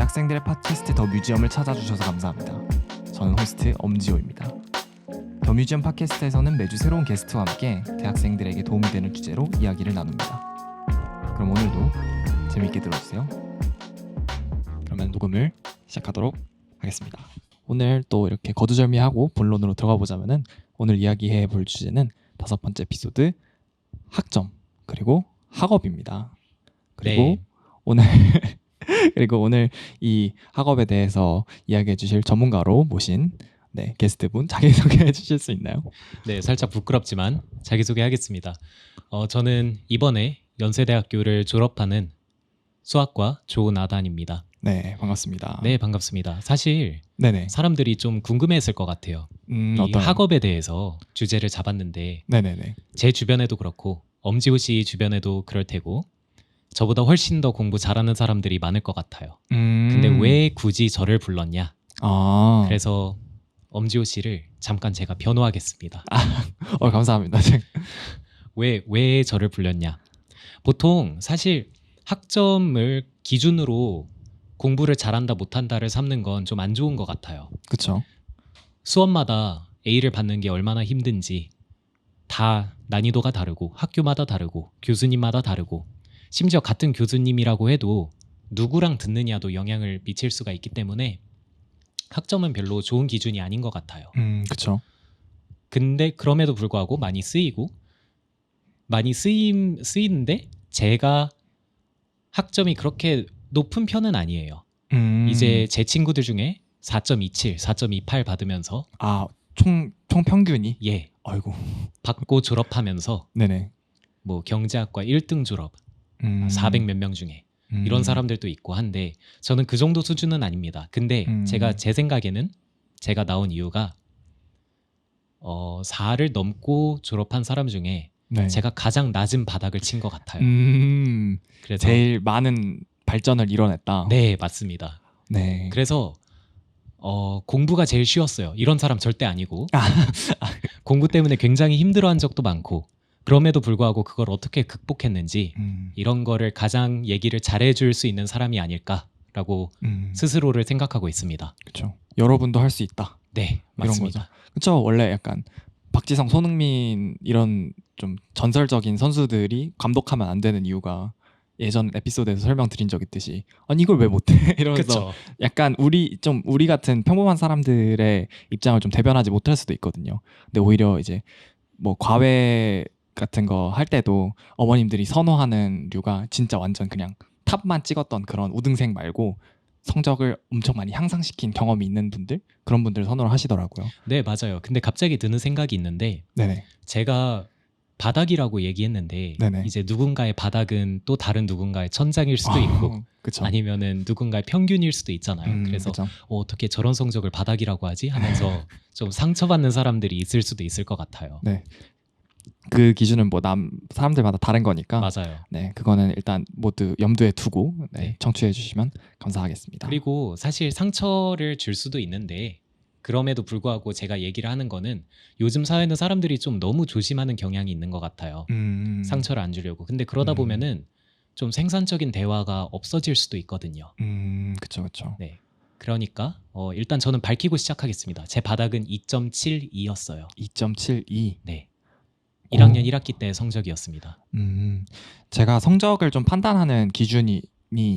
대학생들의 팟캐스트 더 뮤지엄을 찾아주셔서 감사합니다. 저는 호스트 엄지호입니다. 더 뮤지엄 팟캐스트에서는 매주 새로운 게스트와 함께 대학생들에게 도움이 되는 주제로 이야기를 나눕니다. 그럼 오늘도 재미있게 들어주세요. 그러면 녹음을 시작하도록 하겠습니다. 오늘 또 이렇게 거두절미하고 본론으로 들어가 보자면은 오늘 이야기해 볼 주제는 5번째 에피소드 학점 그리고 학업입니다. 그리고 네. 오늘 이 학업에 대해서 이야기해 주실 전문가로 모신 게스트분 자기소개해 주실 수 있나요? 네, 살짝 부끄럽지만 자기소개하겠습니다. 저는 이번에 연세대학교를 졸업하는 수학과 조나단입니다. 네, 반갑습니다. 네, 반갑습니다. 사실 네네. 사람들이 좀 궁금해했을 것 같아요. 이 어떤 학업에 대해서 주제를 잡았는데 네네네. 제 주변에도 그렇고 엄지호 씨 주변에도 그럴 테고 저보다 훨씬 더 공부 잘하는 사람들이 많을 것 같아요. 근데 왜 굳이 저를 불렀냐? 그래서 엄지호 씨를 잠깐 제가 변호하겠습니다. 감사합니다. 왜 저를 불렀냐? 보통 사실 학점을 기준으로 공부를 잘한다 못한다를 삼는 건 좀 안 좋은 것 같아요. 그렇죠. 수업마다 A를 받는 게 얼마나 힘든지 다 난이도가 다르고 학교마다 다르고 교수님마다 다르고 심지어 같은 교수님이라고 해도 누구랑 듣느냐도 영향을 미칠 수가 있기 때문에 학점은 별로 좋은 기준이 아닌 것 같아요. 그렇죠. 근데 그럼에도 불구하고 많이 쓰이는데 제가 학점이 그렇게 높은 편은 아니에요. 이제 제 친구들 중에 4.27, 4.28 받으면서 총 평균이 아이고 받고 졸업하면서 네네. 뭐 경제학과 1등 졸업 400 몇 명 중에 이런 사람들도 있고 한데 저는 그 정도 수준은 아닙니다. 근데 제가 제 생각에는 제가 나온 이유가 4를 넘고 졸업한 사람 중에 제가 가장 낮은 바닥을 친 것 같아요. 그래서 제일 많은 발전을 이뤄냈다. 네, 맞습니다. 네. 그래서 공부가 제일 쉬웠어요. 이런 사람 절대 아니고 공부 때문에 굉장히 힘들어한 적도 많고 그럼에도 불구하고 그걸 어떻게 극복했는지 이런 거를 가장 얘기를 잘해줄 수 있는 사람이 아닐까라고 스스로를 생각하고 있습니다. 그렇죠. 여러분도 할 수 있다. 네, 맞습니다. 그렇죠. 원래 약간 박지성, 손흥민 이런 좀 전설적인 선수들이 감독하면 안 되는 이유가 예전 에피소드에서 설명드린 적 있듯이 아니 이걸 왜 못해? 이러면서 그쵸. 약간 우리 같은 평범한 사람들의 입장을 좀 대변하지 못할 수도 있거든요. 근데 오히려 이제 뭐 과외 같은 거 할 때도 어머님들이 선호하는 류가 진짜 완전 그냥 탑만 찍었던 그런 우등생 말고 성적을 엄청 많이 향상시킨 경험이 있는 분들, 그런 분들 선호를 하시더라고요. 네, 맞아요. 근데 갑자기 드는 생각이 있는데 네네. 제가 바닥이라고 얘기했는데 네네. 이제 누군가의 바닥은 또 다른 누군가의 천장일 수도 있고 그쵸. 아니면은 누군가의 평균일 수도 있잖아요. 그래서 그쵸. 어떻게 저런 성적을 바닥이라고 하지? 하면서 좀 상처받는 사람들이 있을 수도 있을 것 같아요. 네. 그 기준은 뭐 사람들마다 다른 거니까. 맞아요. 네, 그거는 일단 모두 염두에 두고 네. 청취해 주시면 감사하겠습니다. 그리고 사실 상처를 줄 수도 있는데 그럼에도 불구하고 제가 얘기를 하는 거는 요즘 사회는 사람들이 좀 너무 조심하는 경향이 있는 것 같아요. 상처를 안 주려고. 근데 그러다 보면은 좀 생산적인 대화가 없어질 수도 있거든요. 그쵸. 네. 그러니까 일단 저는 밝히고 시작하겠습니다. 제 바닥은 2.72였어요. 2.72. 네. 1학년 1학기 때 성적이었습니다. 제가 성적을 좀 판단하는 기준이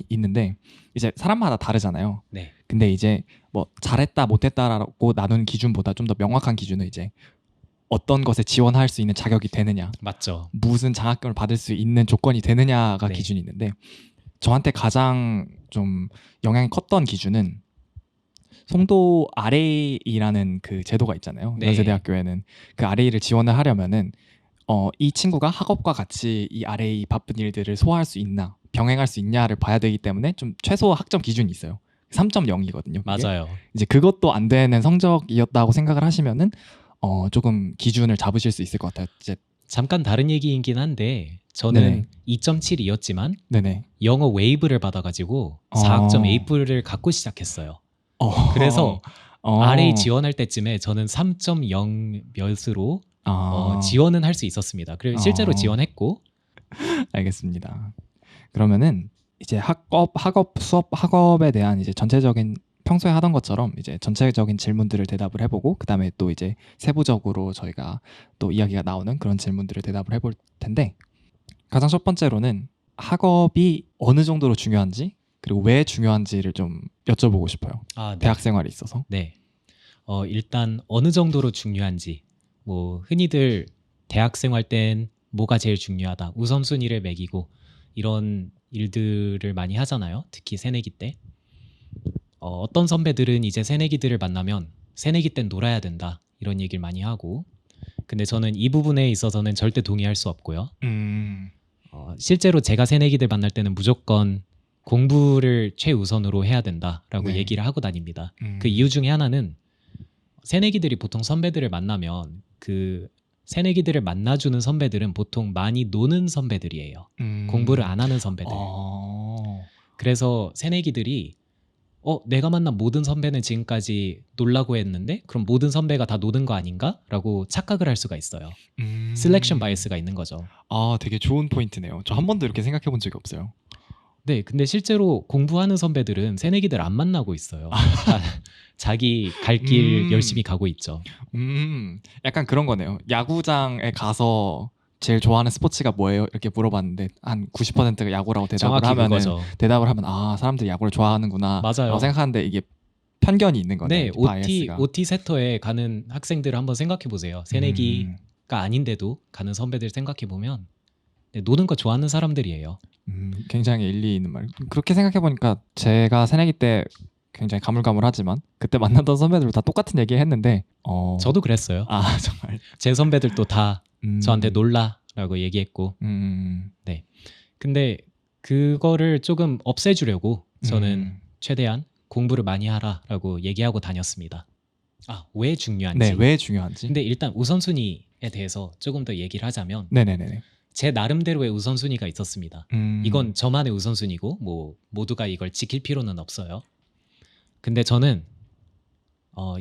있는데 이제 사람마다 다르잖아요. 네. 근데 이제 뭐 잘했다 못했다라고 나누는 기준보다 좀 더 명확한 기준은 이제 어떤 것에 지원할 수 있는 자격이 되느냐, 맞죠. 무슨 장학금을 받을 수 있는 조건이 되느냐가 네. 기준이 있는데 저한테 가장 좀 영향이 컸던 기준은 송도 RA라는 그 제도가 있잖아요. 네. 연세대학교에는 그 RA를 지원을 하려면은 이 친구가 학업과 같이 이 RA 바쁜 일들을 소화할 수 있나, 병행할 수 있냐를 봐야 되기 때문에 좀 최소 학점 기준이 있어요. 3.0이거든요. 맞아요. 이제 그것도 안 되는 성적이었다고 생각을 하시면은 조금 기준을 잡으실 수 있을 것 같아요. 이제 잠깐 다른 얘기이긴 한데 저는 네네. 2.7이었지만 네네. 영어 웨이브를 받아가지고 4학점 A뿔을 갖고 시작했어요. 그래서 RA 지원할 때쯤에 저는 3.0 몇으로 지원은 할 수 있었습니다. 그리고 실제로 지원했고. 알겠습니다. 그러면은 이제 학업에 대한 이제 전체적인 평소에 하던 것처럼 이제 전체적인 질문들을 대답을 해보고 그다음에 또 이제 세부적으로 저희가 또 이야기가 나오는 그런 질문들을 대답을 해볼 텐데 가장 첫 번째로는 학업이 어느 정도로 중요한지 그리고 왜 중요한지를 좀 여쭤보고 싶어요. 아, 네. 대학 생활에 있어서. 네. 일단 어느 정도로 중요한지 뭐 흔히들 대학 생활 땐 뭐가 제일 중요하다. 우선순위를 매기고 이런 일들을 많이 하잖아요. 특히 새내기 때. 어떤 선배들은 이제 새내기들을 만나면 새내기 땐 놀아야 된다. 이런 얘기를 많이 하고. 근데 저는 이 부분에 있어서는 절대 동의할 수 없고요. 실제로 제가 새내기들 만날 때는 무조건 공부를 최우선으로 해야 된다라고 네. 얘기를 하고 다닙니다. 그 이유 중에 하나는 새내기들이 보통 선배들을 만나면 그 새내기들을 만나주는 선배들은 보통 많이 노는 선배들이에요. 공부를 안 하는 선배들. 그래서 새내기들이 내가 만난 모든 선배는 지금까지 놀라고 했는데 그럼 모든 선배가 다 노는 거 아닌가? 라고 착각을 할 수가 있어요. 셀렉션 바이어스가 있는 거죠. 아, 되게 좋은 포인트네요. 저 한 번도 이렇게 생각해 본 적이 없어요. 네, 근데 실제로 공부하는 선배들은 새내기들 안 만나고 있어요. 다 자기 갈 길 열심히 가고 있죠. 약간 그런 거네요. 야구장에 가서 제일 좋아하는 스포츠가 뭐예요? 이렇게 물어봤는데 한 90%가 야구라고 대답을 정확히 하면은 그거죠. 사람들이 야구를 좋아하는구나 맞아요. 라고 생각하는데 이게 편견이 있는 거네요. 네, OT 세터에 가는 학생들을 한번 생각해 보세요. 새내기가 아닌데도 가는 선배들 생각해 보면 노는 거 좋아하는 사람들이에요. 굉장히 일리 있는 말. 그렇게 생각해 보니까 제가 새내기 때 굉장히 가물가물하지만 그때 만났던 선배들 다 똑같은 얘기 했는데 저도 그랬어요. 아 정말 제 선배들도 다 저한테 놀라라고 얘기했고. 네. 근데 그거를 조금 없애주려고 저는 최대한 공부를 많이 하라라고 얘기하고 다녔습니다. 왜 중요한지. 네, 왜 중요한지. 근데 일단 우선순위에 대해서 조금 더 얘기를 하자면 네네네. 제 나름대로의 우선순위가 있었습니다. 이건 저만의 우선순위고 뭐 모두가 이걸 지킬 필요는 없어요. 근데 저는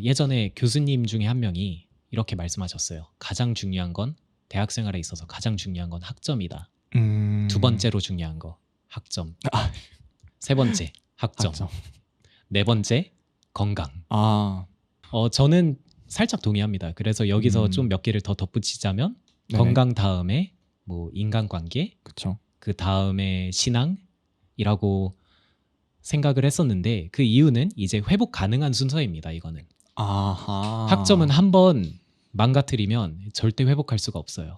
예전에 교수님 중에 한 명이 이렇게 말씀하셨어요. 가장 중요한 건 대학 생활에 있어서 가장 중요한 건 학점이다. 두 번째로 중요한 거 학점. 세 번째 학점. 네 번째 건강. 저는 살짝 동의합니다. 그래서 여기서 좀 몇 개를 더 덧붙이자면 네네. 건강 다음에 뭐 인간관계, 그렇죠. 그 다음에 신앙이라고 생각을 했었는데 그 이유는 이제 회복 가능한 순서입니다. 이거는. 아하. 학점은 한번 망가뜨리면 절대 회복할 수가 없어요.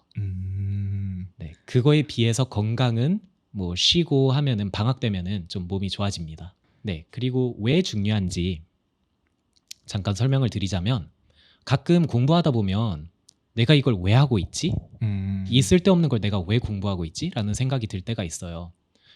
네, 그거에 비해서 건강은 뭐 쉬고 하면은 방학 되면은 좀 몸이 좋아집니다. 네, 그리고 왜 중요한지 잠깐 설명을 드리자면 가끔 공부하다 보면 내가 이걸 왜 하고 있지? 이 쓸데없는 걸 내가 왜 공부하고 있지? 라는 생각이 들 때가 있어요.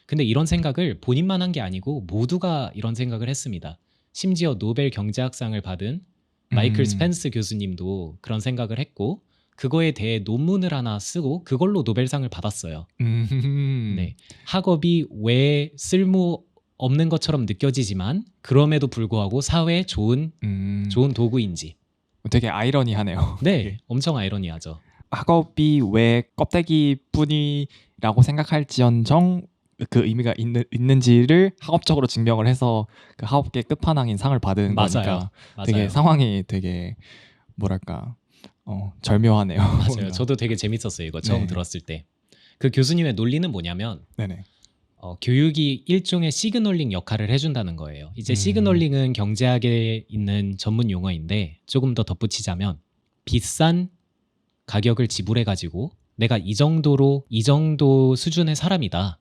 근데 이런 생각을 본인만 한 게 아니고 모두가 이런 생각을 했습니다. 심지어 노벨 경제학상을 받은 마이클 스펜스 교수님도 그런 생각을 했고 그거에 대해 논문을 하나 쓰고 그걸로 노벨상을 받았어요. 네, 학업이 왜 쓸모 없는 것처럼 느껴지지만 그럼에도 불구하고 사회에 좋은 도구인지. 되게 아이러니하네요. 네, 엄청 아이러니하죠. 학업이 왜 껍데기뿐이라고 생각할지언정 그 의미가 있는지를 학업적으로 증명을 해서 그 학업계 끝판왕인 상을 받은 거니까 되게 상황이 되게 뭐랄까 절묘하네요. 맞아요. 저도 되게 재밌었어요. 이거 처음 들었을 때. 그 교수님의 논리는 뭐냐면 네네. 교육이 일종의 시그널링 역할을 해준다는 거예요. 이제 시그널링은 경제학에 있는 전문 용어인데 조금 더 덧붙이자면 비싼 가격을 지불해가지고 내가 이 정도 수준의 사람이다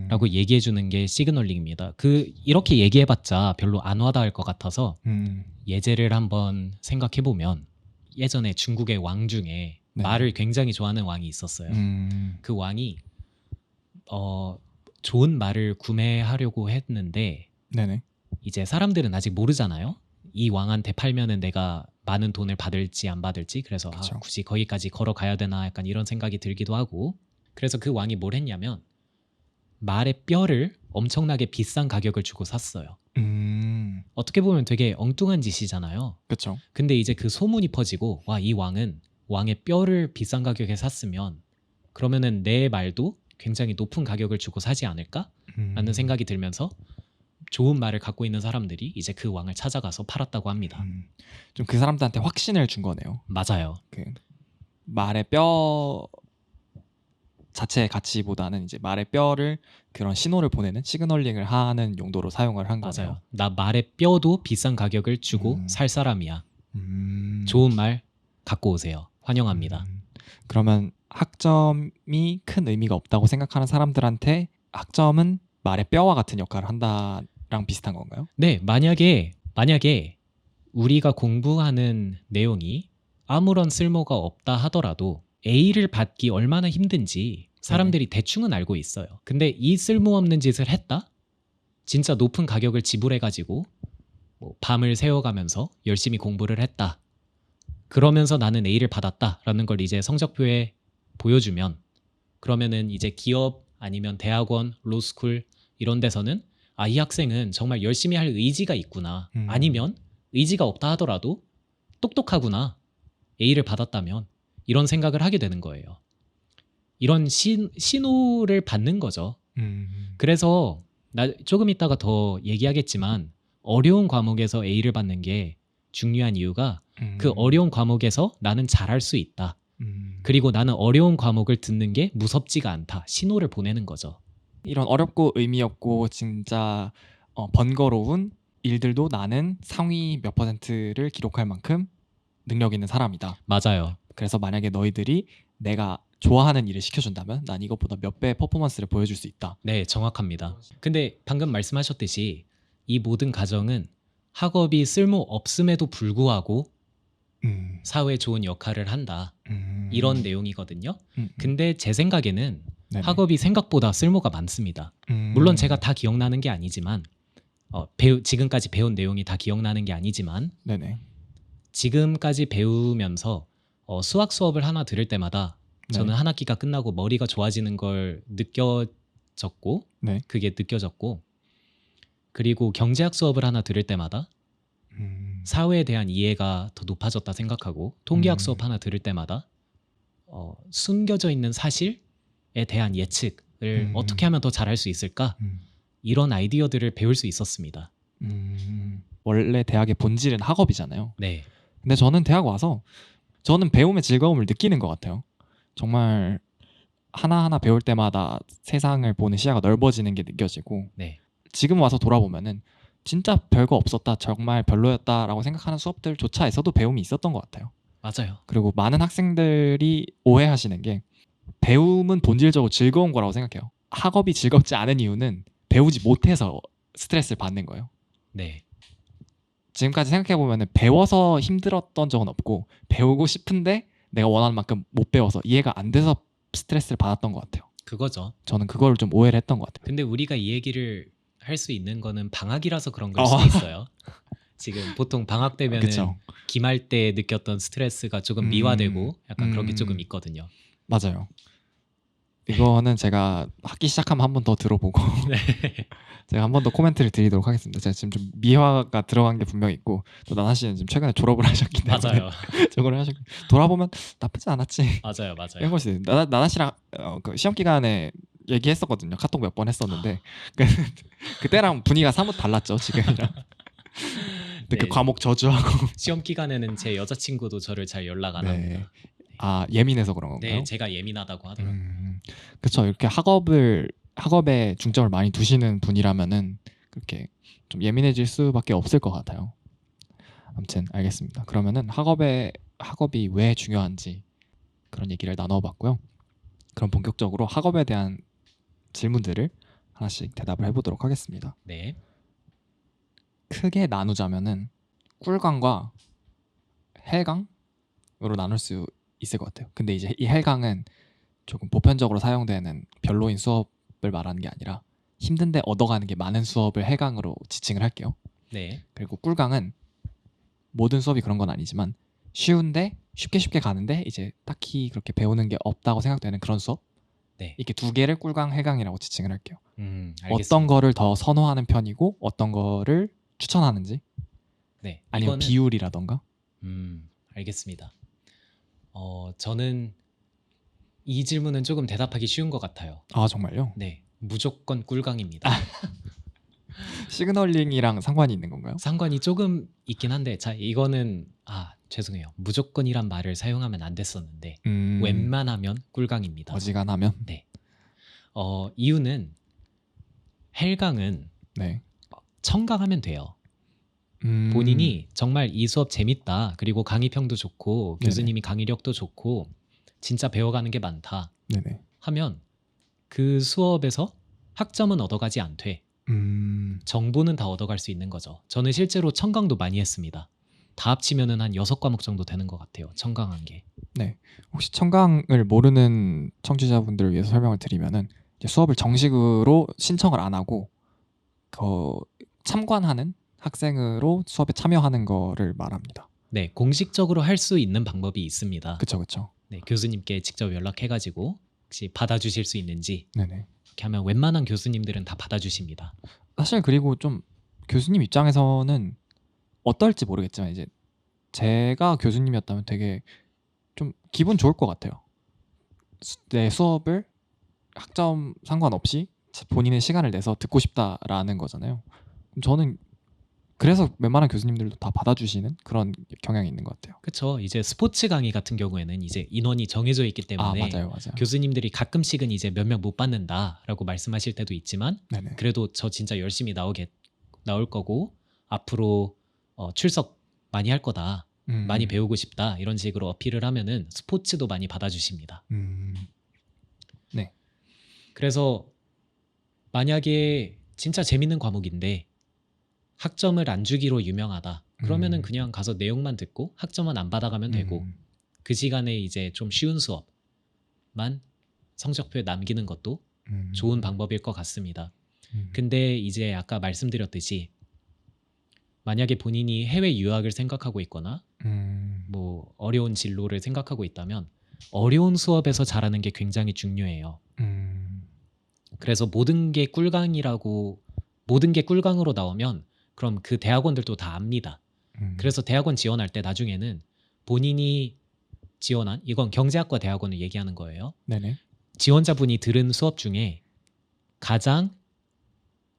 라고 얘기해주는 게 시그널링입니다. 이렇게 얘기해봤자 별로 안 와닿을 것 같아서 예제를 한번 생각해보면 예전에 중국의 왕 중에 말을 굉장히 좋아하는 왕이 있었어요. 그 왕이 좋은 말을 구매하려고 했는데 네네. 이제 사람들은 아직 모르잖아요. 이 왕한테 팔면은 내가 많은 돈을 받을지 안 받을지. 그래서 굳이 거기까지 걸어가야 되나 약간 이런 생각이 들기도 하고. 그래서 그 왕이 뭘 했냐면 말의 뼈를 엄청나게 비싼 가격을 주고 샀어요. 어떻게 보면 되게 엉뚱한 짓이잖아요. 그렇죠. 근데 이제 그 소문이 퍼지고 와, 이 왕은 왕의 뼈를 비싼 가격에 샀으면 그러면은 내 말도 굉장히 높은 가격을 주고 사지 않을까? 라는 생각이 들면서 좋은 말을 갖고 있는 사람들이 이제 그 왕을 찾아가서 팔았다고 합니다. 좀 그 사람들한테 확신을 준 거네요. 맞아요. 그 말의 뼈 자체의 가치보다는 이제 말의 뼈를 그런 신호를 보내는 시그널링을 하는 용도로 사용을 한 거네요. 맞아요. 나 말의 뼈도 비싼 가격을 주고 음. 살 사람이야. 음. 좋은 말 갖고 오세요. 환영합니다. 그러면 학점이 큰 의미가 없다고 생각하는 사람들한테 학점은 말의 뼈와 같은 역할을 한다랑 비슷한 건가요? 네, 만약에 우리가 공부하는 내용이 아무런 쓸모가 없다 하더라도 A를 받기 얼마나 힘든지 사람들이 대충은 알고 있어요. 근데 이 쓸모없는 짓을 했다? 진짜 높은 가격을 지불해가지고 뭐 밤을 새워가면서 열심히 공부를 했다. 그러면서 나는 A를 받았다라는 걸 이제 성적표에 보여주면 그러면은 이제 기업 아니면 대학원, 로스쿨 이런 데서는 아, 이 학생은 정말 열심히 할 의지가 있구나. 아니면 의지가 없다 하더라도 똑똑하구나. A를 받았다면 이런 생각을 하게 되는 거예요. 이런 신호를 받는 거죠. 그래서 나 조금 이따가 더 얘기하겠지만 어려운 과목에서 A를 받는 게 중요한 이유가 그 어려운 과목에서 나는 잘할 수 있다. 그리고 나는 어려운 과목을 듣는 게 무섭지가 않다. 신호를 보내는 거죠. 이런 어렵고 의미 없고 진짜 번거로운 일들도 나는 상위 몇 퍼센트를 기록할 만큼 능력 있는 사람이다. 맞아요. 그래서 만약에 너희들이 내가 좋아하는 일을 시켜준다면 난 이것보다 몇 배의 퍼포먼스를 보여줄 수 있다. 네, 정확합니다. 근데 방금 말씀하셨듯이 이 모든 가정은 학업이 쓸모 없음에도 불구하고 사회에 좋은 역할을 한다. 이런 내용이거든요. 근데 제 생각에는 네네. 학업이 생각보다 쓸모가 많습니다. 물론 제가 다 기억나는 게 아니지만 지금까지 배운 내용이 다 기억나는 게 아니지만 네네. 지금까지 배우면서 수학 수업을 하나 들을 때마다 저는 한 학기가 끝나고 머리가 좋아지는 걸 느껴졌고 네. 그게 느껴졌고 그리고 경제학 수업을 하나 들을 때마다 사회에 대한 이해가 더 높아졌다 생각하고 통계학 수업 하나 들을 때마다 숨겨져 있는 사실에 대한 예측을 어떻게 하면 더 잘할 수 있을까? 이런 아이디어들을 배울 수 있었습니다. 원래 대학의 본질은 학업이잖아요. 네, 근데 저는 대학 와서 저는 배움의 즐거움을 느끼는 것 같아요. 정말 하나하나 배울 때마다 세상을 보는 시야가 넓어지는 게 느껴지고 네, 지금 와서 돌아보면은 진짜 별거 없었다, 정말 별로였다라고 생각하는 수업들조차 있어도 배움이 있었던 것 같아요. 맞아요. 그리고 많은 학생들이 오해하시는 게 배움은 본질적으로 즐거운 거라고 생각해요. 학업이 즐겁지 않은 이유는 배우지 못해서 스트레스를 받는 거예요. 네, 지금까지 생각해보면 배워서 힘들었던 적은 없고 배우고 싶은데 내가 원하는 만큼 못 배워서 이해가 안 돼서 스트레스를 받았던 것 같아요. 그거죠. 저는 그걸 좀 오해를 했던 것 같아요. 근데 우리가 이 얘기를 할 수 있는 거는 방학이라서 그런 걸 수도 있어요. 지금 보통 방학 되면은 그쵸. 기말 때 느꼈던 스트레스가 조금 미화되고 약간 그런 게 조금 있거든요. 맞아요. 이거는 제가 학기 시작하면 한 번 더 들어보고 제가 한 번 더 코멘트를 드리도록 하겠습니다. 제가 지금 좀 미화가 들어간 게 분명히 있고 또 나나 씨는 지금 최근에 졸업을 하셨기 때문에 맞아요. 저걸 하셨고 돌아보면 나쁘지 않았지. 맞아요. 맞아요. 이런 것이 나나 씨랑 그 시험 기간에 얘기했었거든요. 카톡 몇 번 했었는데 그때랑 분위기가 사뭇 달랐죠 지금이랑. 근데 그 네. 과목 저주하고. 시험 기간에는 제 여자친구도 저를 잘 연락 안 합니다. 네. 아 예민해서 그런 건가요? 네, 제가 예민하다고 하더라고요. 그렇죠. 이렇게 학업에 중점을 많이 두시는 분이라면은 그렇게 좀 예민해질 수밖에 없을 것 같아요. 아무튼 알겠습니다. 그러면은 학업이 왜 중요한지 그런 얘기를 나눠봤고요. 그럼 본격적으로 학업에 대한 질문들을 하나씩 대답을 해보도록 하겠습니다. 네, 크게 나누자면은 꿀강과 헬강으로 나눌 수 있을 것 같아요. 근데 이제 이 헬강은 조금 보편적으로 사용되는 별로인 수업을 말하는 게 아니라 힘든데 얻어가는 게 많은 수업을 헬강으로 지칭을 할게요. 네, 그리고 꿀강은 모든 수업이 그런 건 아니지만 쉬운데 쉽게 가는데 이제 딱히 그렇게 배우는 게 없다고 생각되는 그런 수업. 네. 이렇게 두 개를 꿀강, 헬강이라고 지칭을 할게요. 알겠습니다. 어떤 거를 더 선호하는 편이고 어떤 거를 추천하는지 네, 아니면 이거는 비율이라던가. 알겠습니다. 저는 이 질문은 조금 대답하기 쉬운 것 같아요. 아 정말요? 네, 무조건 꿀강입니다. 시그널링이랑 상관이 있는 건가요? 상관이 조금 있긴 한데 자 이거는 죄송해요. 무조건이란 말을 사용하면 안 됐었는데 웬만하면 꿀강입니다. 어지간하면. 네. 이유는 헬강은 네. 청강하면 돼요. 본인이 정말 이 수업 재밌다. 그리고 강의평도 좋고 네네. 교수님이 강의력도 좋고 진짜 배워가는 게 많다 네네. 하면 그 수업에서 학점은 얻어가지 않되 정보는 다 얻어갈 수 있는 거죠. 저는 실제로 청강도 많이 했습니다. 다 합치면은 한 6과목 정도 되는 것 같아요. 청강한 게. 네. 혹시 청강을 모르는 청취자분들을 위해서 설명을 드리면은 이제 수업을 정식으로 신청을 안 하고 참관하는 학생으로 수업에 참여하는 거를 말합니다. 네, 공식적으로 할 수 있는 방법이 있습니다. 그쵸. 네, 교수님께 직접 연락해가지고 혹시 받아주실 수 있는지 네네. 이렇게 하면 웬만한 교수님들은 다 받아주십니다. 사실 그리고 좀 교수님 입장에서는 어떨지 모르겠지만 이제 제가 교수님이었다면 되게 좀 기분 좋을 것 같아요. 내 수업을 학점 상관없이 본인의 시간을 내서 듣고 싶다라는 거잖아요. 저는 그래서 웬만한 교수님들도 다 받아주시는 그런 경향이 있는 것 같아요. 그렇죠. 이제 스포츠 강의 같은 경우에는 이제 인원이 정해져 있기 때문에 맞아요. 교수님들이 가끔씩은 이제 몇 명 못 받는다라고 말씀하실 때도 있지만 네네. 그래도 저 진짜 열심히 나올 거고 앞으로 출석 많이 할 거다. 많이 배우고 싶다. 이런 식으로 어필을 하면은 스포츠도 많이 받아주십니다. 네. 그래서 만약에 진짜 재밌는 과목인데 학점을 안 주기로 유명하다. 그러면은 그냥 가서 내용만 듣고 학점은 안 받아가면 되고 그 시간에 이제 좀 쉬운 수업만 성적표에 남기는 것도 좋은 방법일 것 같습니다. 근데 이제 아까 말씀드렸듯이 만약에 본인이 해외 유학을 생각하고 있거나 뭐 어려운 진로를 생각하고 있다면 어려운 수업에서 잘하는 게 굉장히 중요해요. 그래서 모든 게 꿀강으로 나오면 그럼 그 대학원들도 다 압니다. 그래서 대학원 지원할 때 나중에는 본인이 지원한 이건 경제학과 대학원을 얘기하는 거예요. 네네. 지원자분이 들은 수업 중에 가장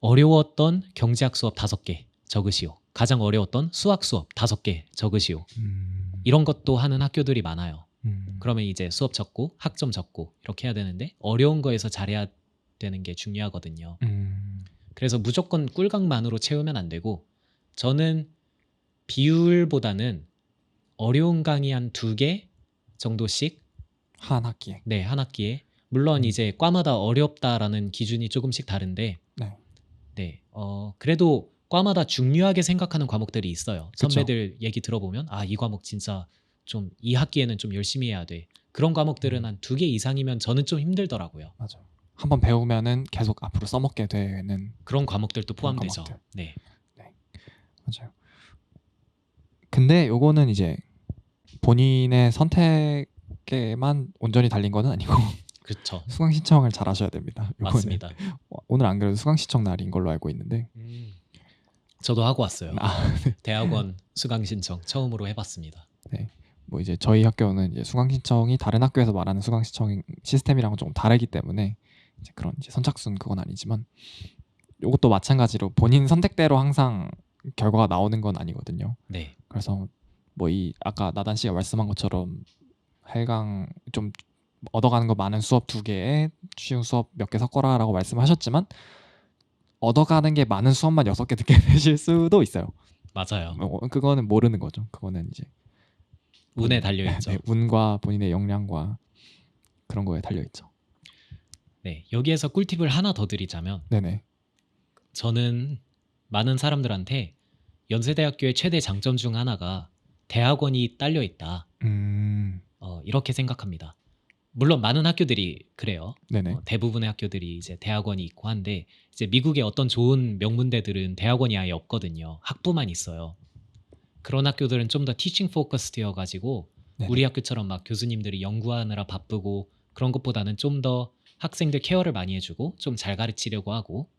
어려웠던 경제학 수업 5개 적으시오. 가장 어려웠던 수학 수업 5개 적으시오. 이런 것도 하는 학교들이 많아요. 그러면 이제 수업 적고 학점 적고 이렇게 해야 되는데 어려운 거에서 잘해야 되는 게 중요하거든요. 그래서 무조건 꿀강만으로 채우면 안 되고 저는 비율보다는 어려운 강의 한 2개 정도씩 한 학기에. 네, 한 학기에 물론 이제 과마다 어렵다라는 기준이 조금씩 다른데 네. 그래도 과마다 중요하게 생각하는 과목들이 있어요. 그쵸. 선배들 얘기 들어보면 이 과목 진짜 좀 이 학기에는 좀 열심히 해야 돼. 그런 과목들은 한 2개 이상이면 저는 좀 힘들더라고요. 맞아요. 한번 배우면은 계속 앞으로 써먹게 되는 그런 과목들도 그런 포함되죠. 과목들. 네. 맞아요. 근데 요거는 이제 본인의 선택에만 온전히 달린 거는 아니고 그렇죠. 수강 신청을 잘 하셔야 됩니다. 요거는. 맞습니다. 오늘 안 그래도 수강 신청 날인 걸로 알고 있는데 저도 하고 왔어요. 네. 대학원 수강 신청 처음으로 해봤습니다. 뭐 이제 저희 학교는 이제 수강 신청이 다른 학교에서 말하는 수강 신청 시스템이랑은 조금 다르기 때문에 이제 그런 이제 선착순 그건 아니지만 이것도 마찬가지로 본인 선택대로 항상 결과가 나오는 건 아니거든요. 네. 그래서 뭐 이 아까 나단 씨가 말씀한 것처럼 해강 좀 얻어가는 거 많은 수업 2개에 쉬운 수업 몇 개 섞어라라고 말씀하셨지만 얻어가는 게 많은 수업만 6개 듣게 되실 수도 있어요. 맞아요. 그거는 모르는 거죠. 그거는 이제 운에 달려있죠. 네, 운과 본인의 역량과 그런 거에 달려있죠. 네, 여기에서 꿀팁을 하나 더 드리자면 네네. 저는 많은 사람들한테 연세대학교의 최대 장점 중 하나가 대학원이 딸려있다. 이렇게 생각합니다. 물론 많은 학교들이 그래요. 네네. 대부분의 학교들이 이제 대학원이 있고 한데 이제 미국의 어떤 좋은 명문대들은 대학원이 아예 없거든요. 학부만 있어요. 그런 학교들은 좀 더 티칭 포커스되어가지고 네네. 우리 학교처럼 막 교수님들이 연구하느라 바쁘고 그런 것보다는 좀 더 학생들 케어를 많이 해주고 좀 잘 가르치려고 하고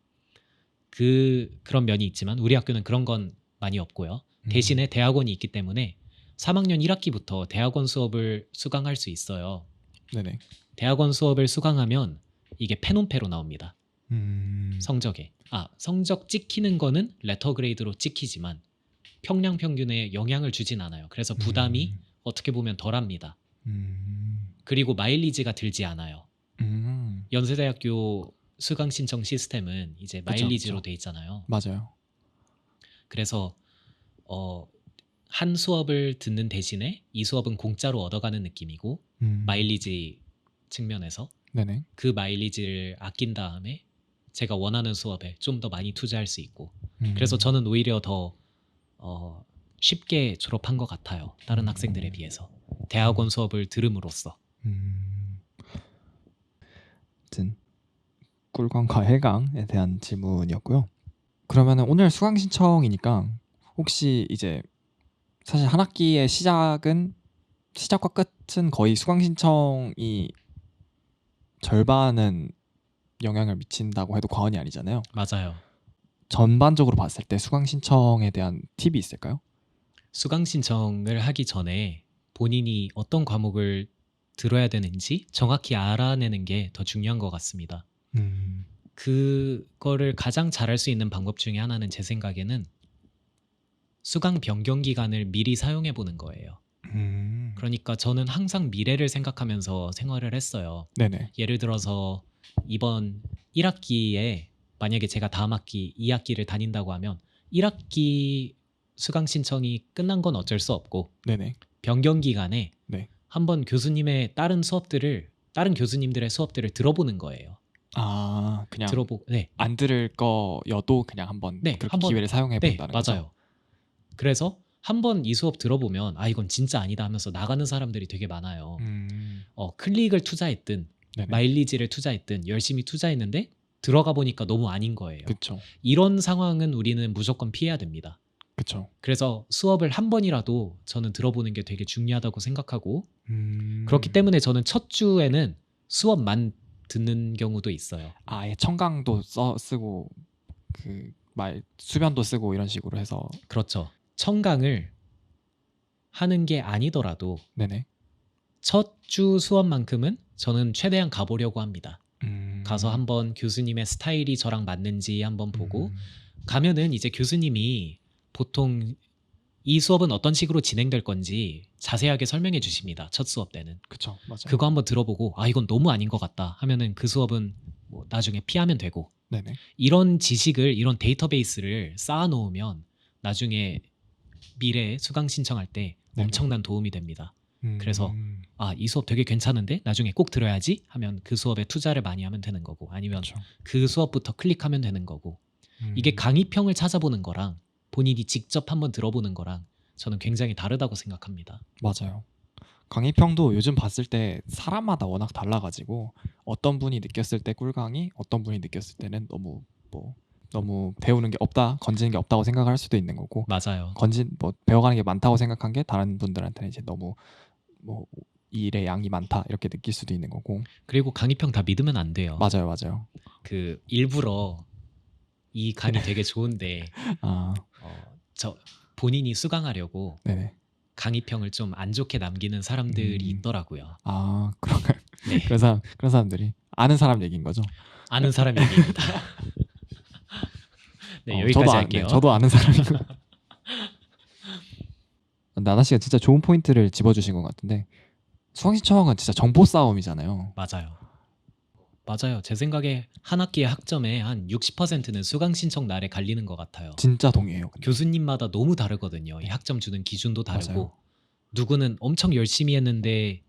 그런 면이 있지만 우리 학교는 그런 건 많이 없고요. 대신에 대학원이 있기 때문에 3학년 1학기부터 대학원 수업을 수강할 수 있어요. 네네. 대학원 수업을 수강하면 이게 페논페로 나옵니다. 성적에. 성적 찍히는 거는 레터 그레이드로 찍히지만 평량 평균에 영향을 주진 않아요. 그래서 부담이 어떻게 보면 덜합니다. 그리고 마일리지가 들지 않아요. 연세대학교 수강 신청 시스템은 이제 마일리지로 그쵸. 돼 있잖아요. 맞아요. 그래서 한 수업을 듣는 대신에 이 수업은 공짜로 얻어가는 느낌이고 마일리지 측면에서 네네. 그 마일리지를 아낀 다음에 제가 원하는 수업에 좀 더 많이 투자할 수 있고 그래서 저는 오히려 더 쉽게 졸업한 것 같아요. 다른 학생들에 비해서. 대학원 수업을 들음으로써. 아무튼 꿀광과 해강에 대한 질문이었고요. 그러면은 오늘 수강 신청이니까 혹시 이제 사실 한 학기의 시작과 끝은 거의 수강 신청이 절반은 영향을 미친다고 해도 과언이 아니잖아요. 맞아요. 전반적으로 봤을 때 수강 신청에 대한 팁이 있을까요? 수강 신청을 하기 전에 본인이 어떤 과목을 들어야 되는지 정확히 알아내는 게 더 중요한 것 같습니다. 그거를 가장 잘할 수 있는 방법 중에 하나는 제 생각에는 수강 변경 기간을 미리 사용해 보는 거예요. 그러니까 저는 항상 미래를 생각하면서 생활을 했어요. 네네. 예를 들어서 이번 1학기에 만약에 제가 다음 학기 2학기를 다닌다고 하면 1학기 수강 신청이 끝난 건 어쩔 수 없고 네네. 변경 기간에 네. 한번 교수님의 다른 교수님들의 수업들을 들어보는 거예요. 그냥 네. 안 들을 거여도 그냥 한번 네, 그렇게 한번- 기회를 사용해 네, 본다는 거죠. 맞아요. 그래서 한번 이 수업 들어보면 이건 진짜 아니다 하면서 나가는 사람들이 되게 많아요. 클릭을 투자했든 네네. 마일리지를 투자했든 열심히 투자했는데 들어가 보니까 너무 아닌 거예요. 그쵸. 이런 상황은 우리는 무조건 피해야 됩니다. 그쵸. 그래서 수업을 한 번이라도 저는 들어보는 게 되게 중요하다고 생각하고 그렇기 음. 때문에 저는 첫 주에는 수업만 듣는 경우도 있어요. 아예 청강도 쓰고 수변도 쓰고 이런 식으로 해서 그렇죠. 청강을 하는 게 아니더라도 네네. 첫 주 수업만큼은 저는 최대한 가보려고 합니다. 가서 음. 한번 교수님의 스타일이 저랑 맞는지 한번 보고 가면은 이제 교수님이 보통 이 수업은 어떤 식으로 진행될 건지 자세하게 설명해 주십니다. 첫 수업 때는. 그쵸. 맞아요. 그거 한번 들어보고 이건 너무 아닌 것 같다 하면은 그 수업은 뭐 나중에 피하면 되고 네네. 이런 지식을 이런 데이터베이스를 쌓아놓으면 나중에 미래에 수강 신청할 때 네네. 엄청난 도움이 됩니다. 그래서 이 수업 되게 괜찮은데 나중에 꼭 들어야지 하면 그 수업에 투자를 많이 하면 되는 거고 아니면 그쵸. 그 수업부터 클릭하면 되는 거고 이게 강의평을 찾아보는 거랑 본인이 직접 한번 들어보는 거랑 저는 굉장히 다르다고 생각합니다. 맞아요. 강의평도 요즘 봤을 때 사람마다 워낙 달라가지고 어떤 분이 느꼈을 때 꿀강의, 어떤 분이 느꼈을 때는 너무 배우는 게 없다, 건지는 게 없다고 생각할 수도 있는 거고 맞아요. 배워가는 게 많다고 생각한 게 다른 분들한테는 이제 너무 이 일의 양이 많다 이렇게 느낄 수도 있는 거고. 그리고 강의평 다 믿으면 안 돼요. 맞아요. 그 일부러 이 강의 되게 좋은데 저 본인이 수강하려고 네네. 강의평을 좀 안 좋게 남기는 사람들이 있더라고요. 그런가요? 네. 그런 사람들이 아는 사람 얘기인 거죠. 아는 사람 얘기입니다. 네, 여기까지 할게요. 저도 아는 사람이고. 나나 씨가 진짜 좋은 포인트를 집어주신 것 같은데 수강 신청은 진짜 정보 싸움이잖아요. 맞아요. 제 생각에 한 학기의 학점의 한 60%는 수강 신청 날에 갈리는 것 같아요. 진짜 동의해요. 근데. 교수님마다 너무 다르거든요. 이 학점 주는 기준도 다르고 맞아요. 누구는 엄청 열심히 했는데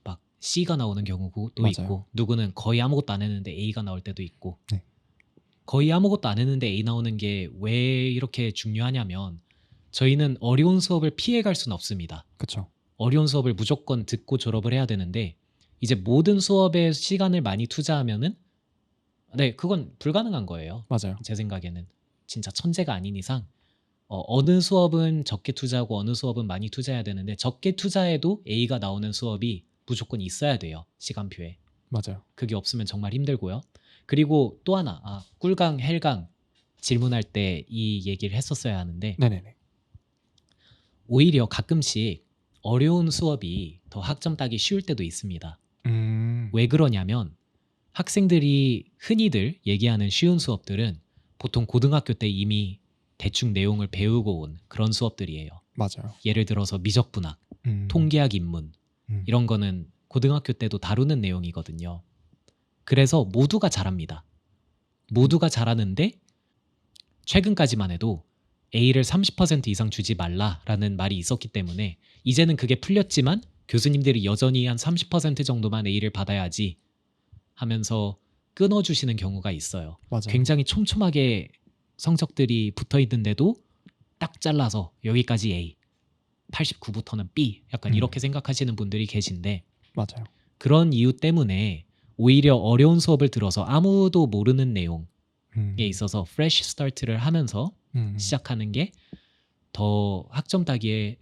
막 C가 나오는 경우도 맞아요. 있고 누구는 거의 아무것도 안 했는데 A가 나올 때도 있고 네. 거의 아무것도 안 했는데 A 나오는 게 왜 이렇게 중요하냐면 저희는 어려운 수업을 피해갈 수는 없습니다. 그렇죠. 어려운 수업을 무조건 듣고 졸업을 해야 되는데 이제 모든 수업에 시간을 많이 투자하면은 그건 불가능한 거예요. 맞아요. 제 생각에는 진짜 천재가 아닌 이상 어느 수업은 적게 투자하고 어느 수업은 많이 투자해야 되는데 적게 투자해도 A가 나오는 수업이 무조건 있어야 돼요. 시간표에. 맞아요. 그게 없으면 정말 힘들고요. 그리고 또 하나 꿀강, 헬강 질문할 때 이 얘기를 했었어야 하는데 네네네. 오히려 가끔씩 어려운 수업이 더 학점 따기 쉬울 때도 있습니다. 음. 왜 그러냐면 학생들이 흔히들 얘기하는 쉬운 수업들은 보통 고등학교 때 이미 대충 내용을 배우고 온 그런 수업들이에요. 맞아요. 예를 들어서 미적분학, 통계학 입문 이런 거는 고등학교 때도 다루는 내용이거든요. 그래서 모두가 잘합니다. 모두가 잘하는데 최근까지만 해도 A를 30% 이상 주지 말라라는 말이 있었기 때문에 이제는 그게 풀렸지만 교수님들이 여전히 한 30% 정도만 A를 받아야지 하면서 끊어주시는 경우가 있어요. 맞아요. 굉장히 촘촘하게 성적들이 붙어 있는데도 딱 잘라서 여기까지 A, 89부터는 B 약간 이렇게 생각하시는 분들이 계신데 맞아요. 그런 이유 때문에 오히려 어려운 수업을 들어서 아무도 모르는 내용에 있어서 프레시 스타트를 하면서 시작하는 게 더 학점 따기에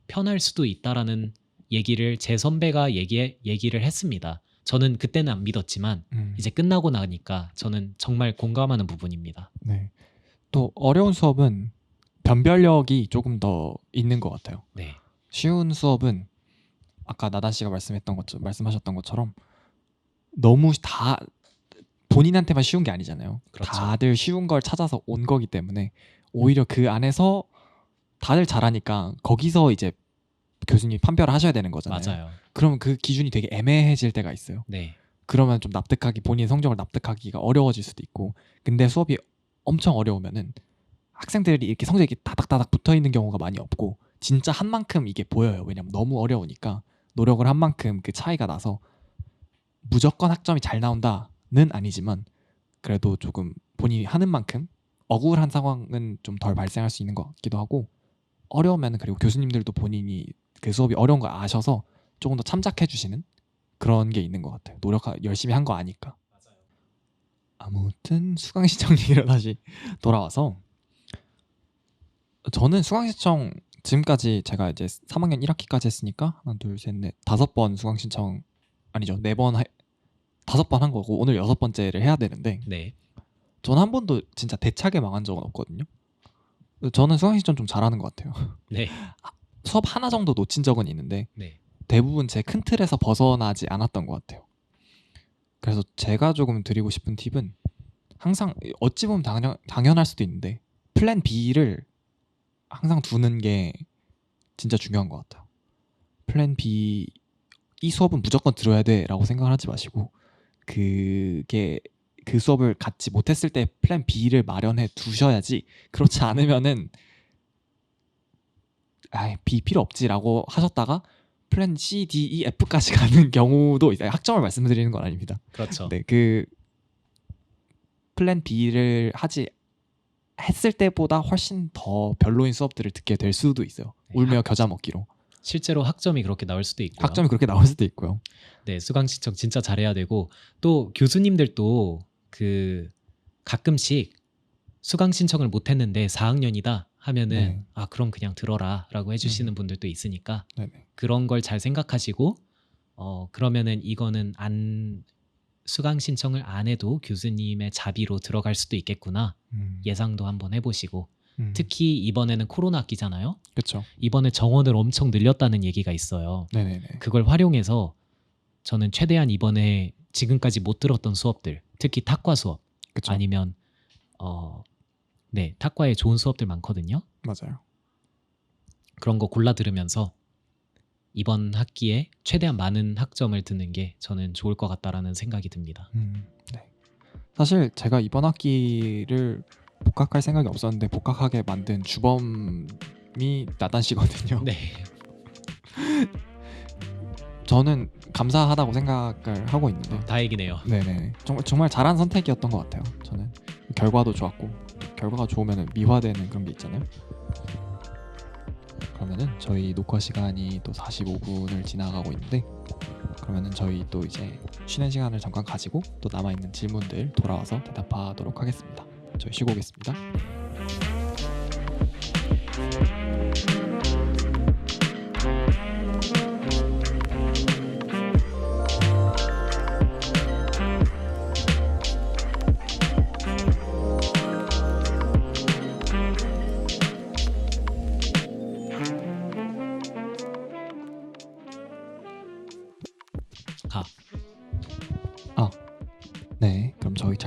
편할 수도 있다라는 얘기를 제 선배가 얘기를 했습니다. 저는 그때는 안 믿었지만 이제 끝나고 나니까 저는 정말 공감하는 부분입니다. 네. 또 어려운 수업은 변별력이 조금 더 있는 것 같아요. 네, 쉬운 수업은 아까 나단 씨가 말씀하셨던 것처럼 너무 다 본인한테만 쉬운 게 아니잖아요. 그렇죠. 다들 쉬운 걸 찾아서 온 거기 때문에 오히려 그 안에서 다들 잘하니까 거기서 이제 교수님이 판별을 하셔야 되는 거잖아요. 맞아요. 그러면 그 기준이 되게 애매해질 때가 있어요. 네, 그러면 좀 본인 성적을 납득하기가 어려워질 수도 있고, 근데 수업이 엄청 어려우면은 학생들이 이렇게 성적이 다닥다닥 붙어 있는 경우가 많이 없고 진짜 한 만큼 이게 보여요. 왜냐면 너무 어려우니까 노력을 한 만큼 그 차이가 나서 무조건 학점이 잘 나온다는 아니지만 그래도 조금 본인이 하는 만큼 억울한 상황은 좀 덜 발생할 수 있는 것 같기도 하고, 어려우면 그리고 교수님들도 본인이 그 수업이 어려운 걸 아셔서 조금 더 참작해 주시는 그런 게 있는 것 같아요. 열심히 한 거 아니까. 아무튼 수강 신청 얘기로 다시 돌아와서, 저는 수강 신청 지금까지 제가 이제 3학년 1학기까지 했으니까 하나 둘 셋 넷 5번 수강 신청 아니죠 4번 5번 한 거고 오늘 6번째를 해야 되는데 네, 저는 한 번도 진짜 대차게 망한 적은 없거든요. 저는 수강 신청 좀 잘하는 것 같아요. 네, 수업 하나 정도 놓친 적은 있는데 네, 대부분 제 큰 틀에서 벗어나지 않았던 것 같아요. 그래서 제가 조금 드리고 싶은 팁은 항상 어찌 보면 당연할 수도 있는데 플랜 B를 항상 두는 게 진짜 중요한 것 같아요. 플랜 B, 이 수업은 무조건 들어야 돼라고 생각을 하지 마시고 그게 그 수업을 갖지 못했을 때 플랜 B를 마련해 두셔야지, 그렇지 않으면은 B 필요 없지라고 하셨다가 플랜 C, D, E, F까지 가는 경우도 있어요. 학점을 말씀드리는 건 아닙니다. 그렇죠. 네, 그 플랜 B를 했을 때보다 훨씬 더 별로인 수업들을 듣게 될 수도 있어요. 네, 울며 겨자 먹기로. 실제로 학점이 그렇게 나올 수도 있고요. 학점이 그렇게 나올 수도 있고요. 네, 수강 신청 진짜 잘해야 되고 또 교수님들도 그 가끔씩 수강 신청을 못 했는데 4학년이다 하면은 네. 아 그럼 그냥 들어라라고 해주시는 분들도 있으니까 네네. 그런 걸 잘 생각하시고 그러면은 이거는 수강 신청을 안 해도 교수님의 자비로 들어갈 수도 있겠구나 예상도 한번 해보시고 특히 이번에는 코로나 학기잖아요. 그렇죠. 이번에 정원을 엄청 늘렸다는 얘기가 있어요. 네네네. 그걸 활용해서 저는 최대한 이번에 지금까지 못 들었던 수업들, 특히 탁과 수업 그쵸. 아니면 네, 탁과에 좋은 수업들 많거든요. 맞아요. 그런 거 골라 들으면서 이번 학기에 최대한 많은 학점을 듣는 게 저는 좋을 것 같다라는 생각이 듭니다. 네. 사실 제가 이번 학기를 복학할 생각이 없었는데 복학하게 만든 주범이 나단 씨거든요. 네, 저는 감사하다고 생각을 하고 있는데 다행이네요. 네네. 정말 잘한 선택이었던 것 같아요. 저는 결과도 좋았고, 결과가 좋으면 미화되는 그런 게 있잖아요. 그러면은 저희 녹화 시간이 또 45분을 지나가고 있는데, 그러면은 저희 또 이제 쉬는 시간을 잠깐 가지고 또 남아있는 질문들 돌아와서 대답하도록 하겠습니다. 저희 쉬고 오겠습니다.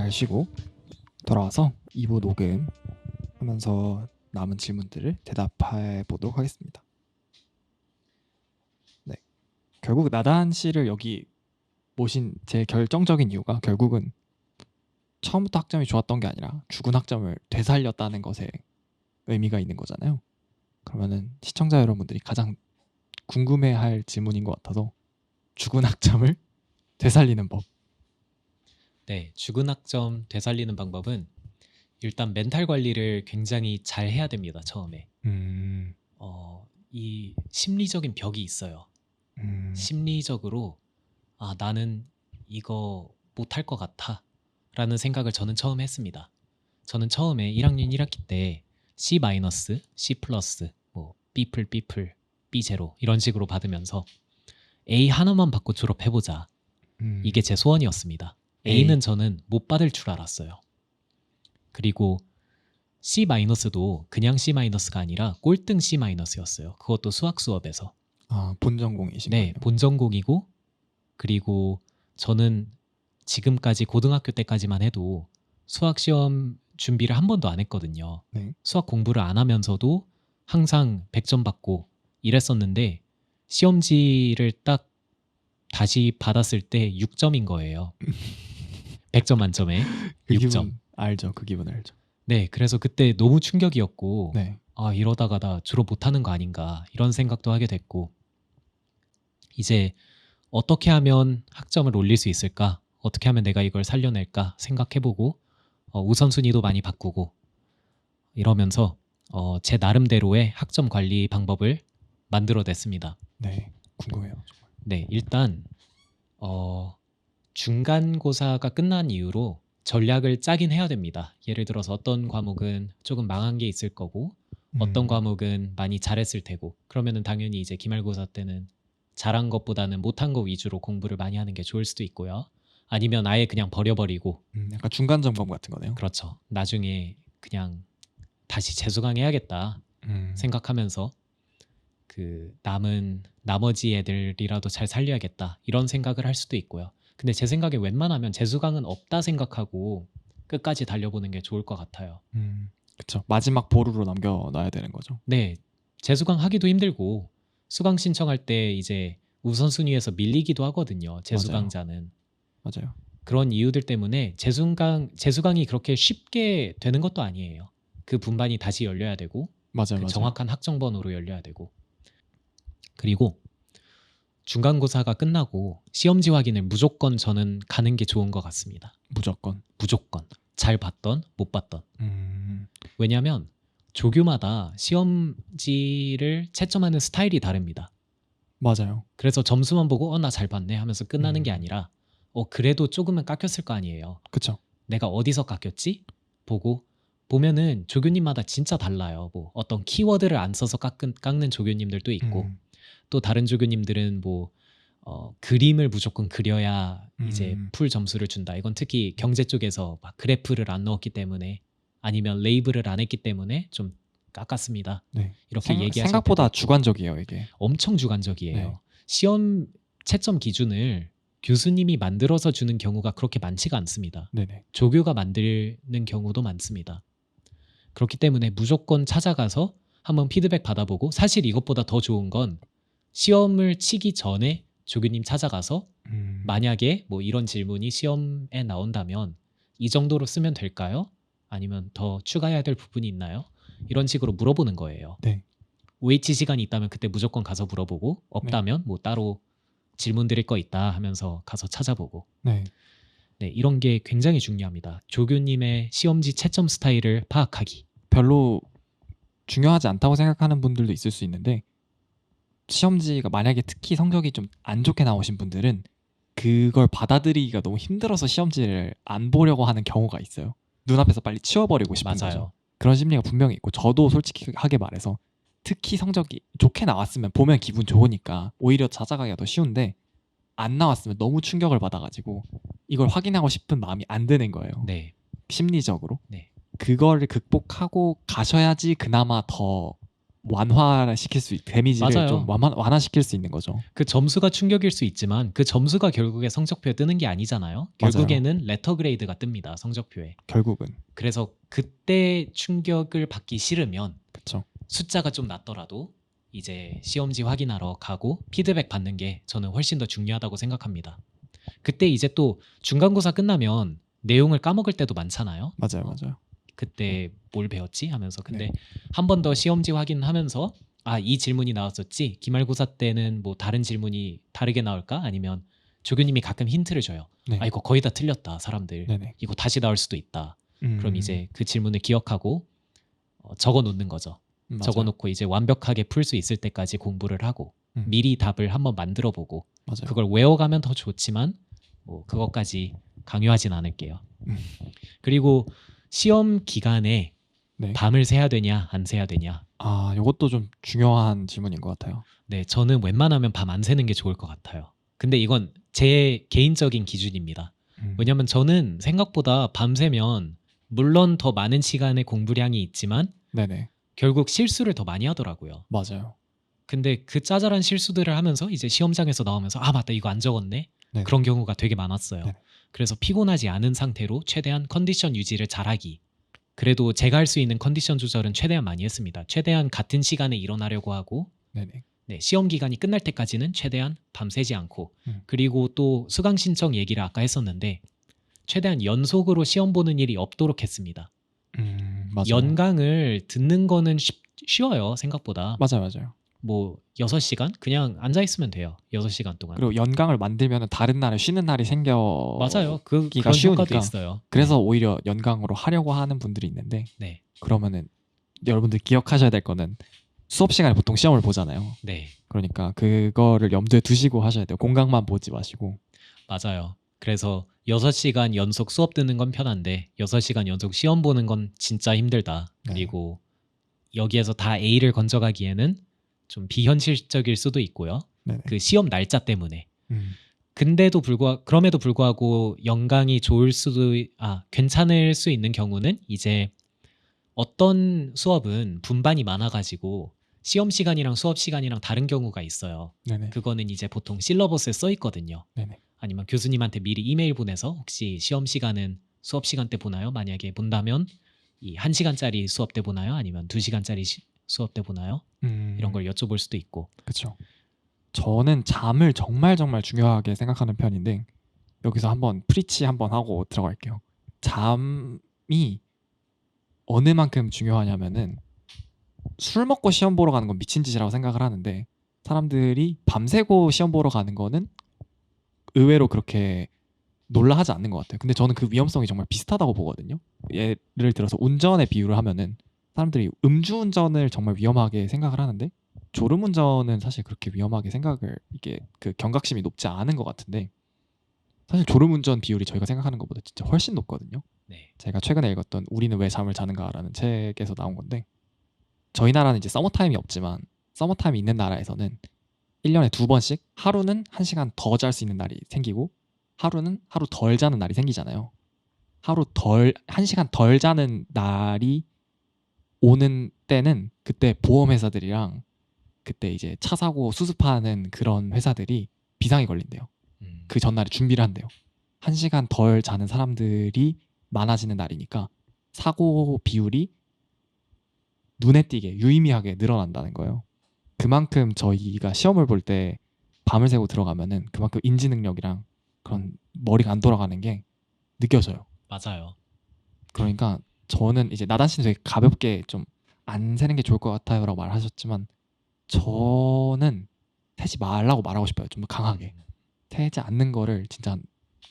잘 쉬고 돌아와서 2부 녹음하면서 남은 질문들을 대답해 보도록 하겠습니다. 네, 결국 나단 씨를 여기 모신 제 결정적인 이유가 결국은 처음부터 학점이 좋았던 게 아니라 죽은 학점을 되살렸다는 것에 의미가 있는 거잖아요. 그러면은 시청자 여러분들이 가장 궁금해할 질문인 것 같아서 죽은 학점을 되살리는 법. 네, 죽은 학점 되살리는 방법은 일단 멘탈 관리를 굉장히 잘 해야 됩니다. 처음에 이 심리적인 벽이 있어요. 심리적으로 나는 이거 못할 것 같아 라는 생각을 저는 처음 했습니다. 저는 처음에 1학년 1학기 때 C-, C+, 뭐 B플, B플, B0 이런 식으로 받으면서 A 하나만 받고 졸업해보자. 이게 제 소원이었습니다. A는 저는 못 받을 줄 알았어요. 그리고 C-도 그냥 C-가 아니라 꼴등 C-였어요. 그것도 수학 수업에서. 본전공이신 네, 거예요? 본전공이고 그리고 저는 지금까지 고등학교 때까지만 해도 수학 시험 준비를 한 번도 안 했거든요. 네. 수학 공부를 안 하면서도 항상 100점 받고 이랬었는데 시험지를 딱 다시 받았을 때 6점인 거예요. 100점 만점에 그 6점. 기분 알죠. 그 기분 알죠. 네, 그래서 그때 너무 충격이었고 네. 이러다가 나 졸업 못하는 거 아닌가 이런 생각도 하게 됐고 이제 어떻게 하면 학점을 올릴 수 있을까? 어떻게 하면 내가 이걸 살려낼까 생각해보고 우선순위도 많이 바꾸고 이러면서 제 나름대로의 학점 관리 방법을 만들어냈습니다. 네, 궁금해요. 정말. 네, 일단 중간고사가 끝난 이후로 전략을 짜긴 해야 됩니다. 예를 들어서 어떤 과목은 조금 망한 게 있을 거고 어떤 과목은 많이 잘했을 테고 그러면은 당연히 이제 기말고사 때는 잘한 것보다는 못한 거 위주로 공부를 많이 하는 게 좋을 수도 있고요. 아니면 아예 그냥 버려버리고 약간 중간 점검 같은 거네요. 그렇죠. 나중에 그냥 다시 재수강해야겠다 생각하면서 그 남은 나머지 애들이라도 잘 살려야겠다 이런 생각을 할 수도 있고요. 근데 제 생각에 웬만하면 재수강은 없다 생각하고 끝까지 달려보는 게 좋을 것 같아요. 그렇죠. 마지막 보루로 남겨놔야 되는 거죠. 네, 재수강 하기도 힘들고 수강 신청할 때 이제 우선순위에서 밀리기도 하거든요. 재수강자는. 맞아요. 그런 이유들 때문에 재수강이 그렇게 쉽게 되는 것도 아니에요. 그 분반이 다시 열려야 되고 맞아요. 정확한 학점 번호로 열려야 되고 그리고 중간고사가 끝나고 시험지 확인을 무조건 저는 가는 게 좋은 것 같습니다. 무조건. 잘 봤던 못 봤던. 왜냐하면 조교마다 시험지를 채점하는 스타일이 다릅니다. 맞아요. 그래서 점수만 보고 나 잘 봤네 하면서 끝나는 게 아니라 그래도 조금은 깎였을 거 아니에요. 그렇죠. 내가 어디서 깎였지? 보면은 조교님마다 진짜 달라요. 뭐 어떤 키워드를 안 써서 깎는 조교님들도 있고 또 다른 조교님들은 뭐 그림을 무조건 그려야 이제 풀 점수를 준다. 이건 특히 경제 쪽에서 막 그래프를 안 넣었기 때문에 아니면 레이블을 안 했기 때문에 좀 깎았습니다. 네. 이렇게 얘기하실 생각보다 때도 주관적이에요, 이게. 엄청 주관적이에요. 네. 시험 채점 기준을 교수님이 만들어서 주는 경우가 그렇게 많지가 않습니다. 네네. 조교가 만드는 경우도 많습니다. 그렇기 때문에 무조건 찾아가서 한번 피드백 받아보고 사실 이것보다 더 좋은 건 시험을 치기 전에 조교님 찾아가서 만약에 뭐 이런 질문이 시험에 나온다면 이 정도로 쓰면 될까요? 아니면 더 추가해야 될 부분이 있나요? 이런 식으로 물어보는 거예요. 네. 웨이트 시간이 있다면 그때 무조건 가서 물어보고 없다면 뭐 따로 질문 드릴 거 있다 하면서 가서 찾아보고 네. 네, 이런 게 굉장히 중요합니다. 조교님의 시험지 채점 스타일을 파악하기. 별로 중요하지 않다고 생각하는 분들도 있을 수 있는데 시험지가 만약에 특히 성적이 좀 안 좋게 나오신 분들은 그걸 받아들이기가 너무 힘들어서 시험지를 안 보려고 하는 경우가 있어요. 눈앞에서 빨리 치워버리고 싶은 맞아요. 거죠. 그런 심리가 분명히 있고 저도 솔직하게 말해서 특히 성적이 좋게 나왔으면 보면 기분 좋으니까 오히려 찾아가기가 더 쉬운데 안 나왔으면 너무 충격을 받아가지고 이걸 확인하고 싶은 마음이 안 드는 거예요. 네. 심리적으로. 네. 그거를 극복하고 가셔야지 그나마 더 완화시킬 수 데미지를 맞아요. 좀 완화시킬 수 있는 거죠. 그 점수가 충격일 수 있지만 그 점수가 결국에 성적표에 뜨는 게 아니잖아요. 결국에는 레터 그레이드가 뜹니다. 성적표에. 결국은 그래서 그때 충격을 받기 싫으면 그렇죠. 숫자가 좀 낮더라도 이제 시험지 확인하러 가고 피드백 받는 게 저는 훨씬 더 중요하다고 생각합니다. 그때 이제 또 중간고사 끝나면 내용을 까먹을 때도 많잖아요. 맞아요, 맞아요. 그때 뭘 배웠지 하면서 근데 네. 한 번 더 시험지 확인하면서 아, 이 질문이 나왔었지. 기말고사 때는 뭐 다른 질문이 다르게 나올까? 아니면 조교님이 가끔 힌트를 줘요. 네. 아, 이거 거의 다 틀렸다, 사람들. 네네. 이거 다시 나올 수도 있다. 그럼 음, 이제 그 질문을 기억하고 적어 놓는 거죠. 맞아요. 적어 놓고 이제 완벽하게 풀 수 있을 때까지 공부를 하고 음. 미리 답을 한번 만들어 보고 맞아요. 그걸 외워가면 더 좋지만 뭐 그것까지 강요하진 않을게요. 음. 그리고 시험 기간에 네. 밤을 새야 되냐 안 새야 되냐. 아, 이것도 좀 중요한 질문인 것 같아요. 네, 저는 웬만하면 밤 안 새는 게 좋을 것 같아요. 근데 이건 제 개인적인 기준입니다. 왜냐면 저는 생각보다 밤새면 물론 더 많은 시간의 공부량이 있지만 네네. 결국 실수를 더 많이 하더라고요. 맞아요. 근데 그 짜잘한 실수들을 하면서 이제 시험장에서 나오면서 아, 맞다, 이거 안 적었네. 네네. 그런 경우가 되게 많았어요. 네네. 그래서 피곤하지 않은 상태로 최대한 컨디션 유지를 잘하기. 그래도 제가 할 수 있는 컨디션 조절은 최대한 많이 했습니다. 최대한 같은 시간에 일어나려고 하고 네네. 네, 시험 기간이 끝날 때까지는 최대한 밤새지 않고 그리고 또 수강 신청 얘기를 아까 했었는데 최대한 연속으로 시험 보는 일이 없도록 했습니다. 맞아요. 연강을 듣는 거는 쉬워요, 생각보다. 맞아요, 맞아요. 뭐 6시간 그냥 앉아 있으면 돼요. 6시간 동안. 그리고 연강을 만들면 다른 날에 쉬는 날이 생겨. 맞아요. 그런 쉬우니까. 효과도 있어요. 그래서 오히려 연강으로 하려고 하는 분들이 있는데 네. 그러면은 여러분들 기억하셔야 될 거는 수업 시간에 보통 시험을 보잖아요. 네. 그러니까 그거를 염두에 두시고 하셔야 돼요. 공강만 보지 마시고. 맞아요. 그래서 6시간 연속 수업 듣는 건 편한데 6시간 연속 시험 보는 건 진짜 힘들다. 네. 그리고 여기에서 다 A를 건져가기에는 좀 비현실적일 수도 있고요. 네네. 그 시험 날짜 때문에. 음, 그럼에도 불구하고 연강이 괜찮을 수 있는 경우는 이제 어떤 수업은 분반이 많아가지고 시험 시간이랑 수업 시간이랑 다른 경우가 있어요. 네네. 그거는 이제 보통 실러버스에 써 있거든요. 네네. 아니면 교수님한테 미리 이메일 보내서 혹시 시험 시간은 수업 시간 때 보나요? 만약에 본다면 이 1시간짜리 수업 때 보나요? 아니면 2시간짜리 수업 때 보나요? 이런 걸 여쭤볼 수도 있고. 그렇죠. 저는 잠을 정말 중요하게 생각하는 편인데 여기서 한번 프리치 한번 하고 들어갈게요. 잠이 어느 만큼 중요하냐면은 술 먹고 시험 보러 가는 건 미친 짓이라고 생각을 하는데 사람들이 밤새고 시험 보러 가는 거는 의외로 그렇게 놀라하지 않는 것 같아요. 근데 저는 그 위험성이 정말 비슷하다고 보거든요. 예를 들어서 운전의 비유를 하면은 사람들이 음주운전을 정말 위험하게 생각을 하는데 졸음운전은 사실 그렇게 위험하게 이게 그 경각심이 높지 않은 것 같은데 사실 졸음운전 비율이 저희가 생각하는 것보다 진짜 훨씬 높거든요. 네. 제가 최근에 읽었던 우리는 왜 잠을 자는가라는 책에서 나온 건데 저희 나라는 이제 서머타임이 없지만 서머타임이 있는 나라에서는 1년에 2번씩 하루는 1시간 더 잘 수 있는 날이 생기고 하루는 하루 덜 자는 날이 생기잖아요. 1시간 덜 자는 날이 오는 때는 그때 보험회사들이랑 그때 이제 차 사고 수습하는 그런 회사들이 비상이 걸린대요. 그 전날에 준비를 한대요. 1시간 덜 자는 사람들이 많아지는 날이니까 사고 비율이 눈에 띄게 유의미하게 늘어난다는 거예요. 그만큼 저희가 시험을 볼 때 밤을 새고 들어가면은 그만큼 인지 능력이랑 그런 머리가 안 돌아가는 게 느껴져요. 맞아요. 그러니까 저는 이제 나단 씨는 되게 가볍게 좀 안 새는 게 좋을 것 같아요라고 말하셨지만 저는 새지 말라고 말하고 싶어요. 좀 더 강하게. 새지 않는 거를 진짜 한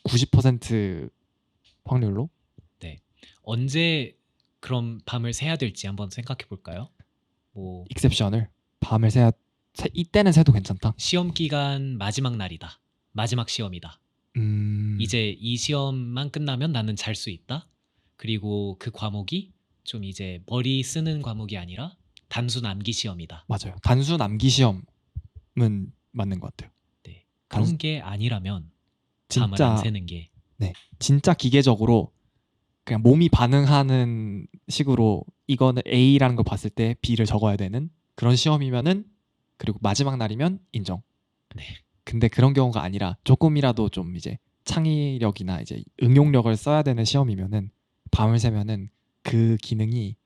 90% 확률로. 네. 언제 그럼 밤을 새야 될지 한번 생각해 볼까요? 뭐 익셉션을 밤을 새야 이때는 새도 괜찮다. 시험 기간 마지막 날이다. 마지막 시험이다. 이제 이 시험만 끝나면 나는 잘 수 있다. 그리고 그 과목이 좀 이제 머리 쓰는 과목이 아니라 단순 암기 시험이다. 맞아요. 단순 암기 시험은 맞는 것 같아요. 네. 그런 게 아니라면 밤을 진짜 안 새는 게 네, 진짜 기계적으로 그냥 몸이 반응하는 식으로 이거는 A라는 걸 봤을 때 B를 적어야 되는 그런 시험이면은 그리고 마지막 날이면 인정. 네. 근데 그런 경우가 아니라 조금이라도 좀 이제 창의력이나 이제 응용력을 써야 되는 시험이면은 밤을 새면은 그 기능이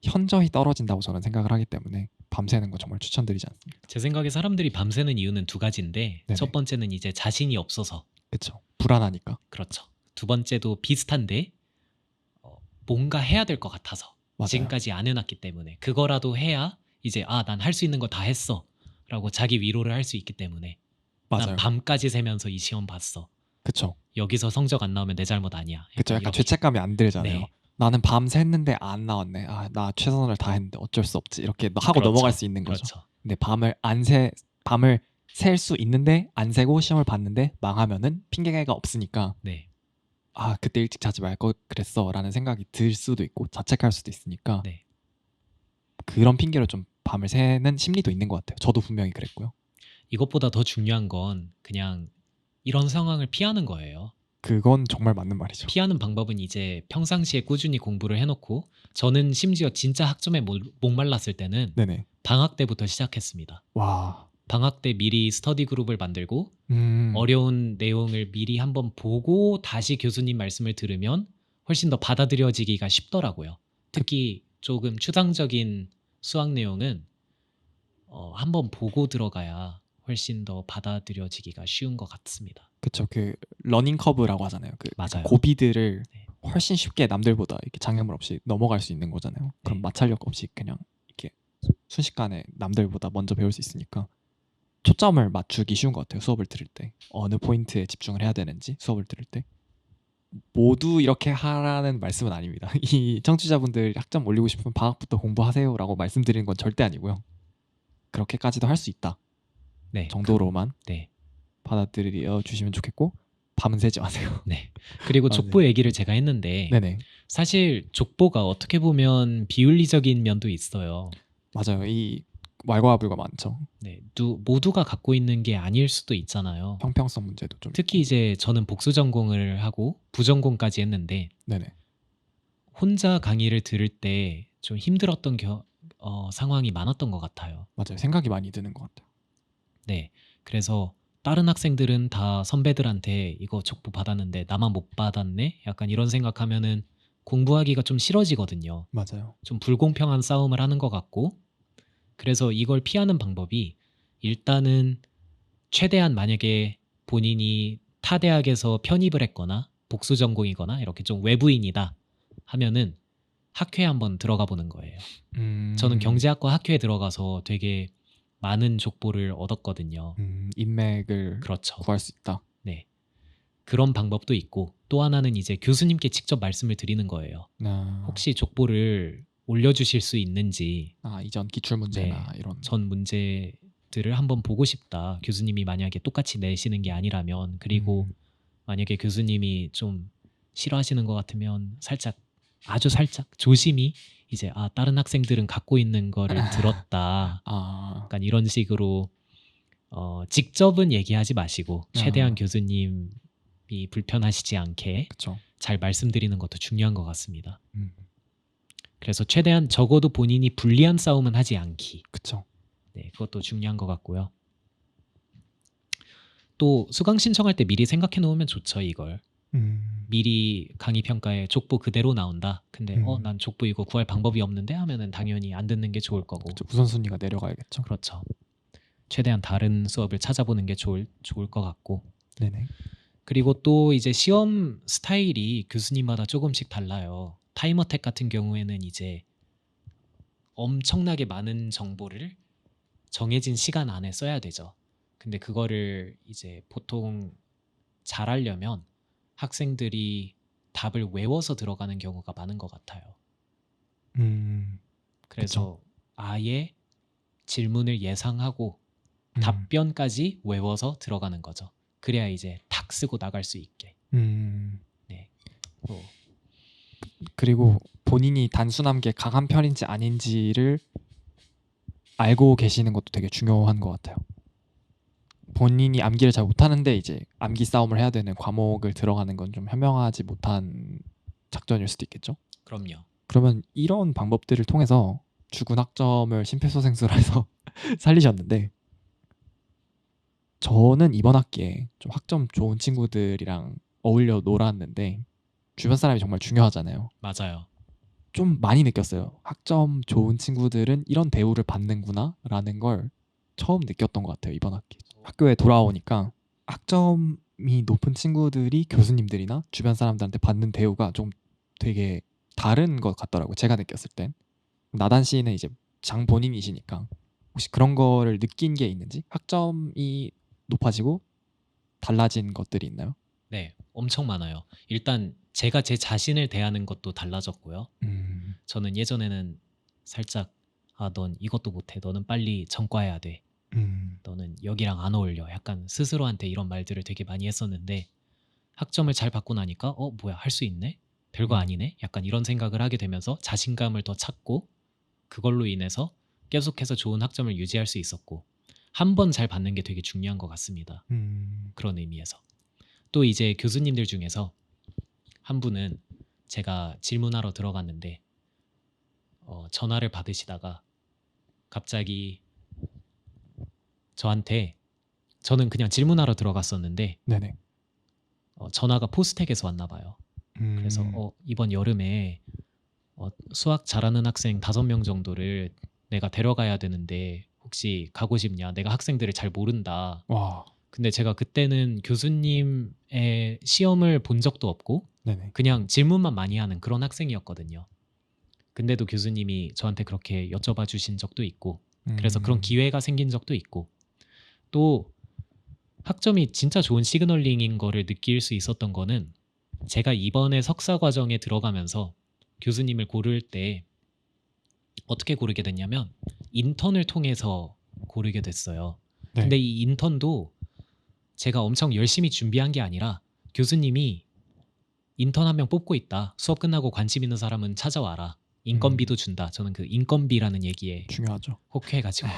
현저히 떨어진다고 저는 생각을 하기 때문에 밤새는 거 정말 추천드리지 않습니다. 제 생각에 사람들이 밤새는 이유는 두 가지인데 네네. 첫 번째는 이제 자신이 없어서 그렇죠. 불안하니까. 그렇죠. 두 번째도 비슷한데 뭔가 해야 될 것 같아서 맞아요. 지금까지 안 해놨기 때문에 그거라도 해야 이제 난 할 수 있는 거 다 했어 라고 자기 위로를 할 수 있기 때문에 맞아요. 난 밤까지 새면서 이 시험 봤어. 그쵸. 여기서 성적 안 나오면 내 잘못 아니야. 그쵸. 약간 이렇게. 죄책감이 안 들잖아요. 네. 나는 밤 샜는데 안 나왔네. 나 최선을 다했는데 어쩔 수 없지. 이렇게 하고 그렇죠. 넘어갈 수 있는 거죠. 그렇죠. 근데 밤을 셀 수 있는데 안 새고 시험을 봤는데 망하면은 핑계가 없으니까 네. 그때 일찍 자지 말 걸 그랬어라는 생각이 들 수도 있고 자책할 수도 있으니까 네. 그런 핑계로 좀 밤을 새는 심리도 있는 것 같아요. 저도 분명히 그랬고요. 이것보다 더 중요한 건 그냥 이런 상황을 피하는 거예요. 그건 정말 맞는 말이죠. 피하는 방법은 이제 평상시에 꾸준히 공부를 해놓고 저는 심지어 진짜 학점에 목말랐을 때는 네네. 방학 때부터 시작했습니다. 와. 방학 때 미리 스터디 그룹을 만들고 어려운 내용을 미리 한번 보고 다시 교수님 말씀을 들으면 훨씬 더 받아들여지기가 쉽더라고요. 특히 조금 추상적인 수학 내용은 한번 보고 들어가야 훨씬 더 받아들여지기가 쉬운 것 같습니다. 그쵸. 그 러닝 커브라고 하잖아요. 그 맞아요. 고비들을 네. 훨씬 쉽게 남들보다 이렇게 장애물 없이 넘어갈 수 있는 거잖아요. 그럼 네. 마찰력 없이 그냥 이렇게 순식간에 남들보다 먼저 배울 수 있으니까 초점을 맞추기 쉬운 것 같아요. 수업을 들을 때 어느 포인트에 집중을 해야 되는지 수업을 들을 때 모두 이렇게 하라는 말씀은 아닙니다. 이 청취자분들 학점 올리고 싶으면 방학부터 공부하세요라고 말씀드리는 건 절대 아니고요. 그렇게까지도 할 수 있다 네. 정도로만 네. 받아들여 주시면 좋겠고 밤은 새지 마세요. 네. 그리고 족보 얘기를 제가 했는데 네네. 사실 족보가 어떻게 보면 비윤리적인 면도 있어요. 맞아요. 이 왈가왈부가 많죠. 네. 모두가 갖고 있는 게 아닐 수도 있잖아요. 형평성 문제도 좀 특히 이제 저는 복수 전공을 하고 부전공까지 했는데 네네. 혼자 강의를 들을 때 좀 힘들었던 상황이 많았던 것 같아요. 맞아요. 생각이 많이 드는 것 같아요. 네. 그래서 다른 학생들은 다 선배들한테 이거 족보 받았는데 나만 못 받았네? 약간 이런 생각하면은 공부하기가 좀 싫어지거든요. 맞아요. 좀 불공평한 싸움을 하는 것 같고 그래서 이걸 피하는 방법이 일단은 최대한 만약에 본인이 타 대학에서 편입을 했거나 복수 전공이거나 이렇게 좀 외부인이다 하면은 학회에 한번 들어가 보는 거예요. 저는 경제학과 학회에 들어가서 되게 많은 족보를 얻었거든요. 인맥을 그렇죠. 구할 수 있다. 네. 그런 방법도 있고 또 하나는 이제 교수님께 직접 말씀을 드리는 거예요. 혹시 족보를 올려주실 수 있는지 이전 기출 문제나 이런 전 문제들을 한번 보고 싶다. 교수님이 만약에 똑같이 내시는 게 아니라면 그리고 만약에 교수님이 좀 싫어하시는 것 같으면 아주 살짝 조심히 이제 다른 학생들은 갖고 있는 거를 들었다. 약간 이런 식으로 직접은 얘기하지 마시고 최대한 교수님이 불편하시지 않게 그쵸. 잘 말씀드리는 것도 중요한 것 같습니다. 그래서 최대한 적어도 본인이 불리한 싸움은 하지 않기. 그쵸. 네, 그것도 중요한 것 같고요. 또 수강 신청할 때 미리 생각해 놓으면 좋죠, 이걸. 미리 강의 평가에 족보 그대로 나온다. 근데 난 족보 이거 구할 방법이 없는데 하면은 당연히 안 듣는 게 좋을 거고. 우선순위가 내려가야겠죠. 그렇죠. 최대한 다른 수업을 찾아보는 게 좋을 것 같고. 네네. 그리고 또 이제 시험 스타일이 교수님마다 조금씩 달라요. 타임어택 같은 경우에는 이제 엄청나게 많은 정보를 정해진 시간 안에 써야 되죠. 근데 그거를 이제 보통 잘하려면 학생들이 답을 외워서 들어가는 경우가 많은 것 같아요. 그래서 그쵸. 아예 질문을 예상하고 답변까지 외워서 들어가는 거죠. 그래야 이제 탁 쓰고 나갈 수 있게. 네. 그리고 본인이 단순한 게 강한 편인지 아닌지를 알고 계시는 것도 되게 중요한 것 같아요. 본인이 암기를 잘 못하는데 이제 암기 싸움을 해야 되는 과목을 들어가는 건 좀 현명하지 못한 작전일 수도 있겠죠. 그럼요. 그러면 이런 방법들을 통해서 죽은 학점을 심폐소생술해서 살리셨는데 저는 이번 학기에 좀 학점 좋은 친구들이랑 어울려 놀았는데 주변 사람이 정말 중요하잖아요. 맞아요. 좀 많이 느꼈어요. 학점 좋은 친구들은 이런 대우를 받는구나라는 걸 처음 느꼈던 것 같아요. 이번 학기. 학교에 돌아오니까 학점이 높은 친구들이 교수님들이나 주변 사람들한테 받는 대우가 좀 되게 다른 것 같더라고요. 제가 느꼈을 땐. 나단 씨는 이제 장 본인이시니까 혹시 그런 거를 느낀 게 있는지 학점이 높아지고 달라진 것들이 있나요? 네, 엄청 많아요. 일단 제가 제 자신을 대하는 것도 달라졌고요. 저는 예전에는 살짝 넌 이것도 못해. 너는 빨리 전과해야 돼. 너는 여기랑 안 어울려. 약간 스스로한테 이런 말들을 되게 많이 했었는데 학점을 잘 받고 나니까 뭐야 할 수 있네? 별거 음. 아니네? 약간 이런 생각을 하게 되면서 자신감을 더 찾고 그걸로 인해서 계속해서 좋은 학점을 유지할 수 있었고 한 번 잘 받는 게 되게 중요한 것 같습니다. 그런 의미에서. 또 이제 교수님들 중에서 한 분은 제가 질문하러 들어갔는데 전화를 받으시다가 갑자기 저한테 저는 그냥 질문하러 들어갔었는데 네네. 전화가 포스텍에서 왔나 봐요. 그래서 이번 여름에 수학 잘하는 학생 5명 정도를 내가 데려가야 되는데 혹시 가고 싶냐? 내가 학생들을 잘 모른다. 와. 근데 제가 그때는 교수님의 시험을 본 적도 없고 네네. 그냥 질문만 많이 하는 그런 학생이었거든요. 근데도 교수님이 저한테 그렇게 여쭤봐 주신 적도 있고 그래서 그런 기회가 생긴 적도 있고 또 학점이 진짜 좋은 시그널링인 거를 느낄 수 있었던 거는 제가 이번에 석사 과정에 들어가면서 교수님을 고를 때 어떻게 고르게 됐냐면 인턴을 통해서 고르게 됐어요. 네. 근데 이 인턴도 제가 엄청 열심히 준비한 게 아니라 교수님이 인턴 한 명 뽑고 있다. 수업 끝나고 관심 있는 사람은 찾아와라. 인건비도 준다. 저는 그 인건비라는 얘기에 중요하죠. 혹해가지고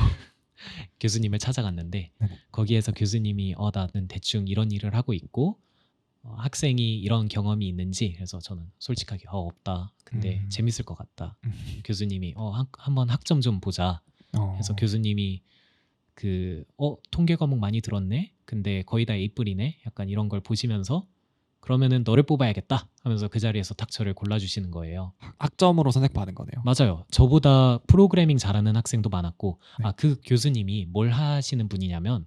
교수님을 찾아갔는데 네. 거기에서 교수님이 나는 대충 이런 일을 하고 있고 학생이 이런 경험이 있는지 그래서 저는 솔직하게 없다. 근데 재밌을 것 같다. 교수님이 한번 학점 좀 보자. 해서 교수님이 통계 과목 많이 들었네. 근데 거의 다 A뿔이네. 약간 이런 걸 보시면서 그러면은 너를 뽑아야겠다 하면서 그 자리에서 딱 저를 골라주시는 거예요. 학점으로 선택받은 거네요. 맞아요. 저보다 프로그래밍 잘하는 학생도 많았고 네. 그 교수님이 뭘 하시는 분이냐면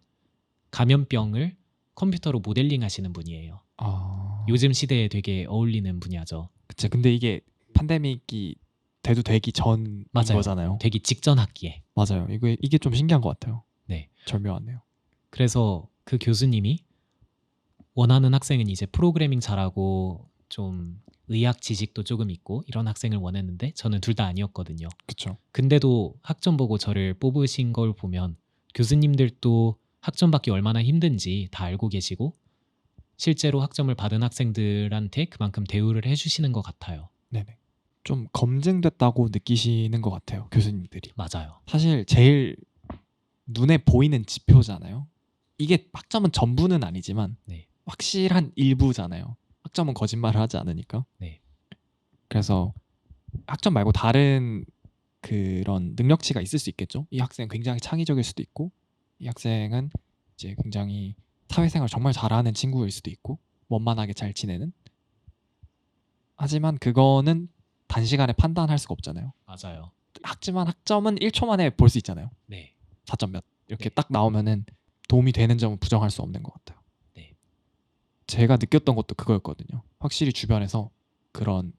감염병을 컴퓨터로 모델링 하시는 분이에요. 요즘 시대에 되게 어울리는 분야죠. 그치. 근데 이게 팬데믹이 돼도 되기 전인 맞아요. 거잖아요. 되기 직전 학기에. 맞아요. 이게 좀 신기한 것 같아요. 네. 절묘하네요. 그래서 그 교수님이 원하는 학생은 이제 프로그래밍 잘하고 좀 의학 지식도 조금 있고 이런 학생을 원했는데 저는 둘 다 아니었거든요. 그렇죠. 근데도 학점 보고 저를 뽑으신 걸 보면 교수님들도 학점 받기 얼마나 힘든지 다 알고 계시고 실제로 학점을 받은 학생들한테 그만큼 대우를 해주시는 것 같아요. 네네. 좀 검증됐다고 느끼시는 것 같아요. 교수님들이. 맞아요. 사실 제일 눈에 보이는 지표잖아요. 이게 학점은 전부는 아니지만 네. 확실한 일부잖아요. 학점은 거짓말을 하지 않으니까. 네. 그래서 학점 말고 다른 그런 능력치가 있을 수 있겠죠. 이 학생 굉장히 창의적일 수도 있고 이 학생은 이제 굉장히 사회생활 정말 잘하는 친구일 수도 있고 원만하게 잘 지내는. 하지만 그거는 단시간에 판단할 수가 없잖아요. 맞아요. 하지만 학점은 1초 만에 볼 수 있잖아요. 네. 4점 몇 이렇게 네. 딱 나오면은 도움이 되는 점은 부정할 수 없는 것 같아요. 네. 제가 느꼈던 것도 그거였거든요. 확실히 주변에서 그런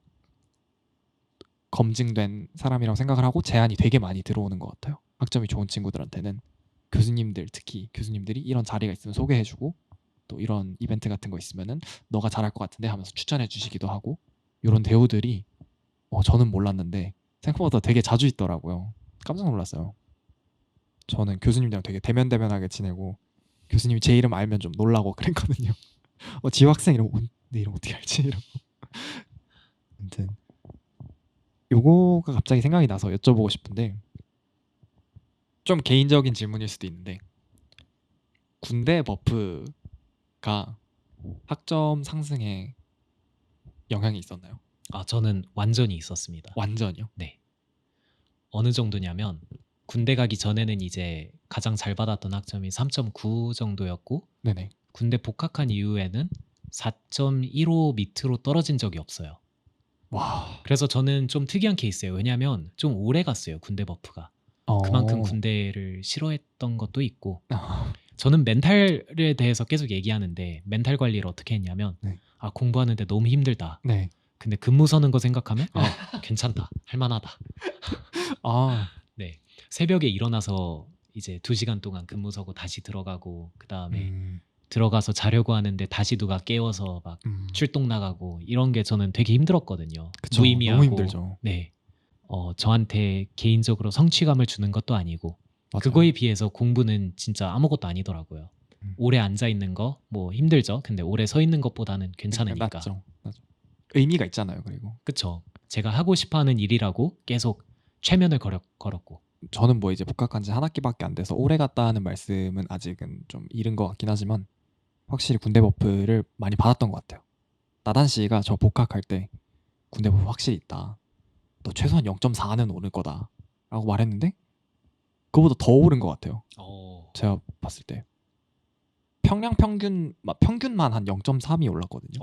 검증된 사람이라고 생각을 하고 제안이 되게 많이 들어오는 것 같아요. 학점이 좋은 친구들한테는 교수님들 특히 교수님들이 이런 자리가 있으면 소개해주고 또 이런 이벤트 같은 거 있으면은 너가 잘할 것 같은데 하면서 추천해 주시기도 하고 이런 대우들이 저는 몰랐는데 생각보다 되게 자주 있더라고요. 깜짝 놀랐어요. 저는 교수님들이랑 되게 대면대면하게 지내고 교수님이 제 이름 알면 좀 놀라고 그랬거든요. 지호 학생 이름 내 이름 어떻게 알지? 이러고. 아무튼 요거가 갑자기 생각이 나서 여쭤보고 싶은데 좀 개인적인 질문일 수도 있는데 군대 버프가 학점 상승에 영향이 있었나요? 저는 완전히 있었습니다. 완전요? 네. 어느 정도냐면 군대 가기 전에는 이제 가장 잘 받았던 학점이 3.9 정도였고 네네. 군대 복학한 이후에는 4.15 밑으로 떨어진 적이 없어요. 와. 그래서 저는 좀 특이한 케이스예요. 왜냐하면 좀 오래 갔어요. 군대 버프가. 그만큼 군대를 싫어했던 것도 있고 저는 멘탈에 대해서 계속 얘기하는데 멘탈 관리를 어떻게 했냐면 네. 아 공부하는데 너무 힘들다. 네. 근데 근무 서는 거 생각하면 아 괜찮다. 할만하다. 아. 네. 새벽에 일어나서 이제 2시간 동안 근무 서고 다시 들어가고 그다음에 들어가서 자려고 하는데 다시 누가 깨워서 막 출동 나가고 이런 게 저는 되게 힘들었거든요. 그쵸. 무의미하고 너무 힘들죠. 네. 저한테 개인적으로 성취감을 주는 것도 아니고 맞아요. 그거에 비해서 공부는 진짜 아무것도 아니더라고요. 오래 앉아 있는 거 뭐 힘들죠. 근데 오래 서 있는 것보다는 괜찮으니까. 맞죠. 의미가 있잖아요. 그리고 그쵸. 제가 하고 싶어하는 일이라고 계속 최면을 걸었고. 저는 뭐 이제 복학한 지 한 학기밖에 안 돼서 오래 갔다 하는 말씀은 아직은 좀 이른 것 같긴 하지만 확실히 군대 버프를 많이 받았던 것 같아요. 나단 씨가 저 복학할 때 군대 버프 확실히 있다. 너 최소한 0.4는 오를 거다. 라고 말했는데 그거보다 더 오른 것 같아요. 제가 봤을 때. 평균만 한 0.3이 올랐거든요.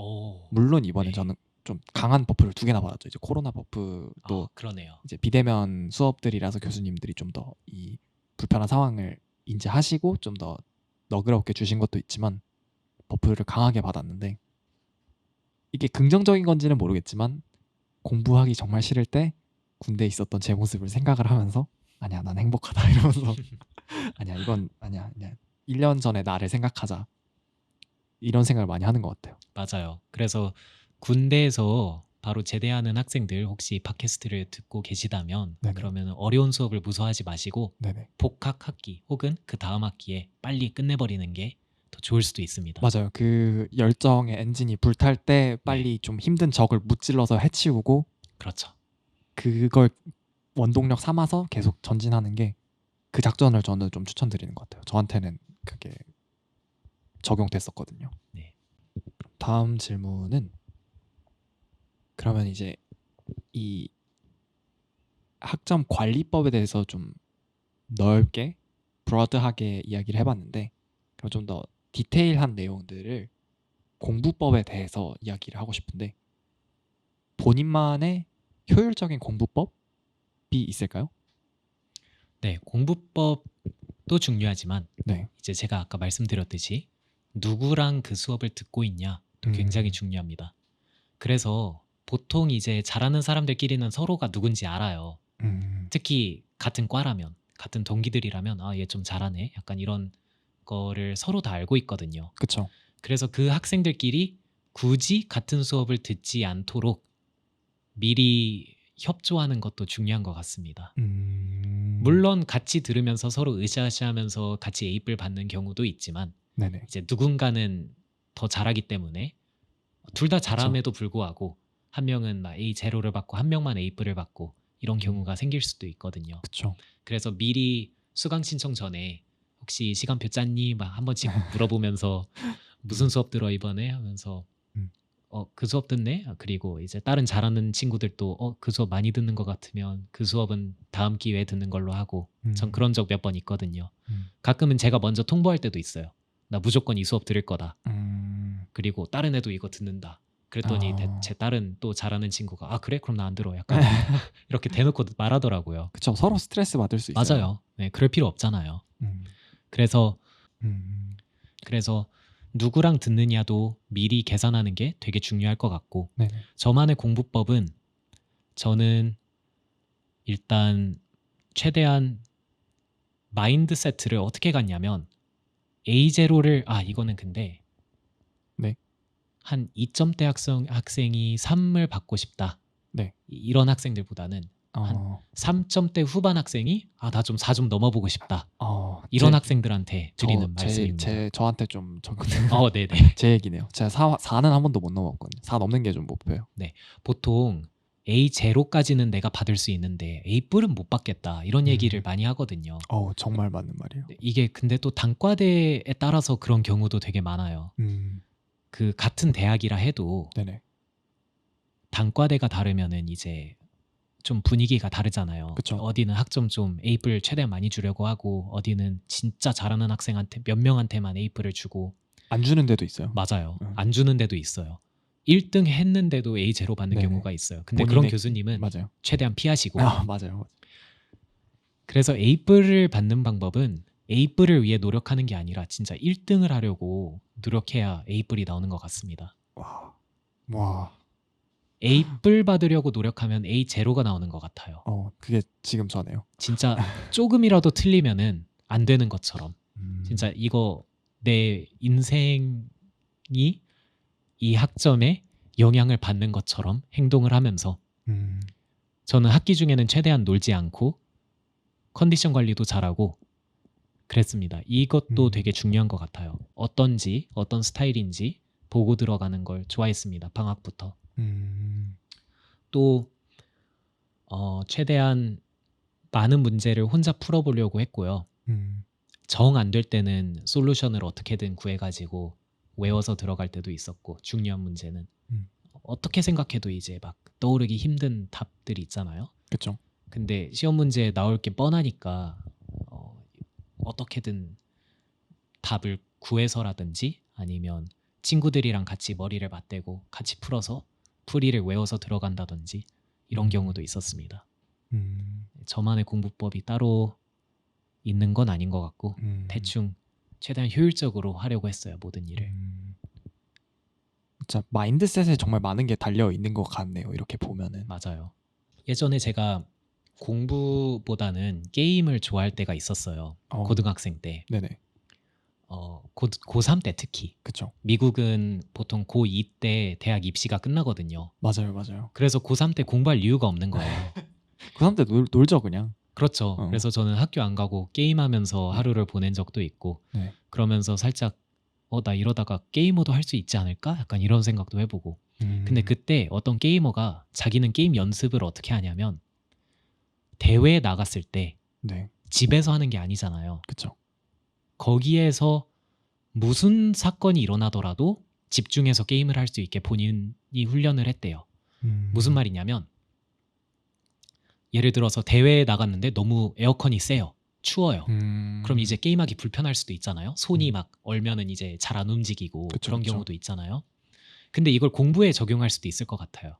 물론 이번에 네. 저는 좀 강한 버프를 2개나 받았죠. 이제 코로나 버프도 그러네요. 이제 비대면 수업들이라서 교수님들이 좀 더 이 불편한 상황을 인지하시고 좀 더 너그럽게 주신 것도 있지만 버프를 강하게 받았는데 이게 긍정적인 건지는 모르겠지만 공부하기 정말 싫을 때 군대에 있었던 제 모습을 생각을 하면서 아니야 난 행복하다 이러면서 아니야 이건 아니야 1년 전에 나를 생각하자 이런 생각을 많이 하는 것 같아요. 맞아요. 그래서 군대에서 바로 제대하는 학생들 혹시 팟캐스트를 듣고 계시다면 네네. 그러면 어려운 수업을 무서워하지 마시고 네네. 복학 학기 혹은 그 다음 학기에 빨리 끝내버리는 게 더 좋을 수도 있습니다. 맞아요. 그 열정의 엔진이 불탈 때 빨리 좀 힘든 적을 무찔러서 해치우고 그렇죠. 그걸 원동력 삼아서 계속 전진하는 게 그 작전을 저는 좀 추천드리는 것 같아요. 저한테는 그게 적용됐었거든요. 네. 다음 질문은 그러면 이제 이 학점 관리법에 대해서 좀 넓게 브로드하게 이야기를 해봤는데 그럼 좀 더 디테일한 내용들을 공부법에 대해서 이야기를 하고 싶은데 본인만의 효율적인 공부법이 있을까요? 네, 공부법도 중요하지만 네. 이제 제가 아까 말씀드렸듯이 누구랑 그 수업을 듣고 있냐도 굉장히 중요합니다. 그래서 보통 이제 잘하는 사람들끼리는 서로가 누군지 알아요. 특히 같은 과라면, 같은 동기들이라면 아, 얘 좀 잘하네. 약간 이런 거를 서로 다 알고 있거든요. 그쵸. 그래서 그 학생들끼리 굳이 같은 수업을 듣지 않도록 미리 협조하는 것도 중요한 것 같습니다. 물론 같이 들으면서 서로 으쌰으쌰하면서 같이 A뿔 받는 경우도 있지만 네네. 이제 누군가는 더 잘하기 때문에 둘 다 잘함에도 불구하고 한 명은 막 A0를 받고 한 명만 A뿔을 받고 이런 경우가 생길 수도 있거든요. 그쵸. 그래서 미리 수강 신청 전에 혹시 시간표 짰니? 막 한 번씩 물어보면서 무슨 수업 들어 이번에 하면서 그 수업 듣네? 그리고 이제 다른 잘하는 친구들도 그 수업 많이 듣는 것 같으면 그 수업은 다음 기회에 듣는 걸로 하고 전 그런 적 몇 번 있거든요. 가끔은 제가 먼저 통보할 때도 있어요. 나 무조건 이 수업 들을 거다. 그리고 다른 애도 이거 듣는다. 그랬더니 제 다른 또 잘하는 친구가 아 그래? 그럼 나 안 들어. 약간 이렇게 대놓고 말하더라고요. 그쵸. 서로 스트레스 받을 수 있어요. 맞아요. 네, 그럴 필요 없잖아요. 그래서 누구랑 듣느냐도 미리 계산하는 게 되게 중요할 것 같고 네네. 저만의 공부법은 저는 일단 최대한 마인드세트를 어떻게 갔냐면 A0를 이거는 근데 네. 한 2점대 학생이 3을 받고 싶다. 네. 이런 학생들보다는 한 3점대 후반 학생이 나 좀 4좀 넘어보고 싶다. 이런 학생들한테 드리는 말씀입니다. 저한테 좀 적은 네네. 제 얘기네요. 제가 4는 한 번도 못 넘었거든요. 4 넘는 게 좀 목표예요. 네, 보통 A0까지는 내가 받을 수 있는데 A뿔은 못 받겠다 이런 얘기를 많이 하거든요. 정말 맞는 말이에요. 이게 근데 또 단과대에 따라서 그런 경우도 되게 많아요. 그 같은 대학이라 해도 네네. 단과대가 다르면은 이제 좀 분위기가 다르잖아요. 그쵸. 어디는 학점 좀 A뿔 최대한 많이 주려고 하고 어디는 진짜 잘하는 학생한테 몇 명한테만 A뿔을 주고 안 주는 데도 있어요. 맞아요. 안 주는 데도 있어요. 1등 했는데도 A 제로 받는 네네. 경우가 있어요. 근데 그런 본인의- 교수님은 맞아요. 최대한 피하시고 맞아요. 그래서 A뿔을 받는 방법은 A뿔을 위해 노력하는 게 아니라 진짜 1등을 하려고 노력해야 A뿔이 나오는 것 같습니다. 와. A뿔 받으려고 노력하면 A 제로가 나오는 것 같아요. 그게 지금 저네요. 진짜 조금이라도 틀리면은 안 되는 것처럼 진짜 이거 내 인생이 이 학점에 영향을 받는 것처럼 행동을 하면서 저는 학기 중에는 최대한 놀지 않고 컨디션 관리도 잘하고 그랬습니다. 이것도 되게 중요한 것 같아요. 어떤지 어떤 스타일인지 보고 들어가는 걸 좋아했습니다. 방학부터. 또 최대한 많은 문제를 혼자 풀어보려고 했고요. 정 안 될 때는 솔루션을 어떻게든 구해가지고 외워서 들어갈 때도 있었고 중요한 문제는 어떻게 생각해도 이제 막 떠오르기 힘든 답들이 있잖아요. 그렇죠. 근데 시험 문제에 나올 게 뻔하니까 어떻게든 답을 구해서라든지 아니면 친구들이랑 같이 머리를 맞대고 같이 풀어서 풀이를 외워서 들어간다든지 이런 경우도 있었습니다. 저만의 공부법이 따로 있는 건 아닌 것 같고 대충 최대한 효율적으로 하려고 했어요. 모든 일을. 진짜 마인드셋에 정말 많은 게 달려 있는 것 같네요. 이렇게 보면은. 맞아요. 예전에 제가 공부보다는 게임을 좋아할 때가 있었어요. 고등학생 때. 네네. 고3 때 특히. 그렇죠. 미국은 보통 고2 때 대학 입시가 끝나거든요. 맞아요. 그래서 고3 때 공부할 이유가 없는 거예요. 고3 때 놀죠 그냥. 그렇죠. 그래서 저는 학교 안 가고 게임하면서 하루를 보낸 적도 있고 네. 그러면서 살짝 나 이러다가 게이머도 할 수 있지 않을까? 약간 이런 생각도 해보고. 근데 그때 어떤 게이머가 자기는 게임 연습을 어떻게 하냐면 대회에 나갔을 때 네. 집에서 하는 게 아니잖아요. 그렇죠. 거기에서 무슨 사건이 일어나더라도 집중해서 게임을 할 수 있게 본인이 훈련을 했대요. 무슨 말이냐면 예를 들어서 대회에 나갔는데 너무 에어컨이 세요. 추워요. 그럼 이제 게임하기 불편할 수도 있잖아요. 손이 막 얼면은 이제 잘 안 움직이고 그쵸, 그런 그쵸. 경우도 있잖아요. 근데 이걸 공부에 적용할 수도 있을 것 같아요.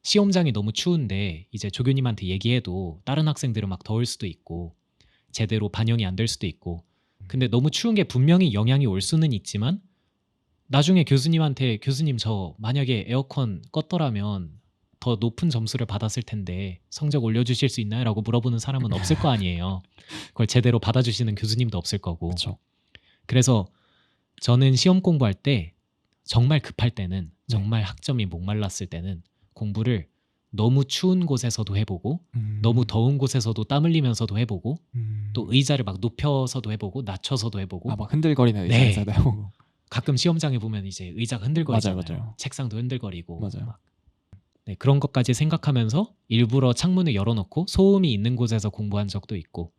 시험장이 너무 추운데 이제 조교님한테 얘기해도 다른 학생들은 막 더울 수도 있고 제대로 반영이 안 될 수도 있고 근데 너무 추운 게 분명히 영향이 올 수는 있지만 나중에 교수님한테 교수님 저 만약에 에어컨 껐더라면 더 높은 점수를 받았을 텐데 성적 올려주실 수 있나요? 라고 물어보는 사람은 없을 거 아니에요. 그걸 제대로 받아주시는 교수님도 없을 거고. 그렇죠. 그래서 저는 시험 공부할 때 정말 급할 때는 정말 학점이 목말랐을 때는 공부를 너무 추운 곳에서도 해보고 너무 더운 곳에서도 땀 흘리면서도 해보고 또 의자를 막 눕혀서도 해보고 낮춰서도 해보고 막 흔들거리는 네. 의자에서 해보고. 가끔 시험장에 보면 이제 의자가 흔들거리잖아요. 맞아요. 책상도 흔들거리고 맞아요. 막. 네, 그런 것까지 생각하면서 일부러 창문을 열어놓고 소음이 있는 곳에서 공부한 적도 있고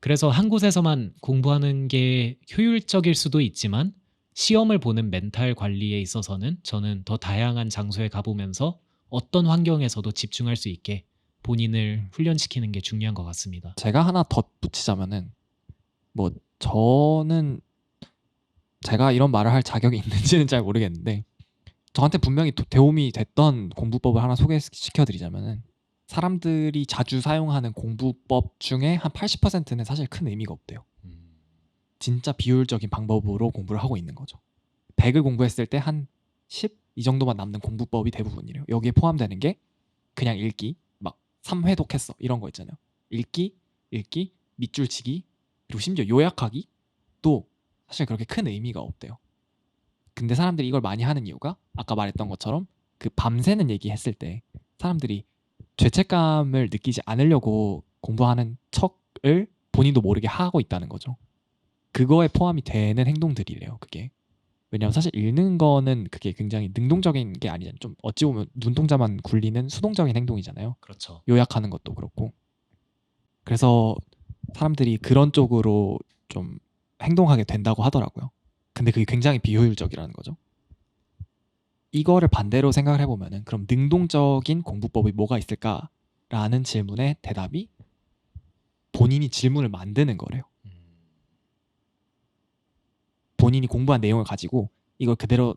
그래서 한 곳에서만 공부하는 게 효율적일 수도 있지만 시험을 보는 멘탈 관리에 있어서는 저는 더 다양한 장소에 가보면서 어떤 환경에서도 집중할 수 있게 본인을 훈련시키는 게 중요한 것 같습니다. 제가 하나 덧붙이자면은 뭐 저는 제가 이런 말을 할 자격이 있는지는 잘 모르겠는데 저한테 분명히 도움이 됐던 공부법을 하나 소개시켜드리자면은 사람들이 자주 사용하는 공부법 중에 한 80%는 사실 큰 의미가 없대요. 진짜 비효율적인 방법으로 공부를 하고 있는 거죠. 100을 공부했을 때 한 10? 이 정도만 남는 공부법이 대부분이래요. 여기에 포함되는 게 그냥 읽기, 막 3회독했어 이런 거 있잖아요. 읽기, 밑줄 치기, 그리고 심지어 요약하기 또 사실 그렇게 큰 의미가 없대요. 근데 사람들이 이걸 많이 하는 이유가 아까 말했던 것처럼 그 밤새는 얘기했을 때 사람들이 죄책감을 느끼지 않으려고 공부하는 척을 본인도 모르게 하고 있다는 거죠. 그거에 포함이 되는 행동들이래요. 그게. 왜냐하면 사실 읽는 거는 그게 굉장히 능동적인 게 아니잖아요. 좀 어찌 보면 눈동자만 굴리는 수동적인 행동이잖아요. 그렇죠. 요약하는 것도 그렇고. 그래서 사람들이 그런 쪽으로 좀 행동하게 된다고 하더라고요. 근데 그게 굉장히 비효율적이라는 거죠. 이거를 반대로 생각을 해보면은 그럼 능동적인 공부법이 뭐가 있을까라는 질문의 대답이 본인이 질문을 만드는 거래요. 본인이 공부한 내용을 가지고 이걸 그대로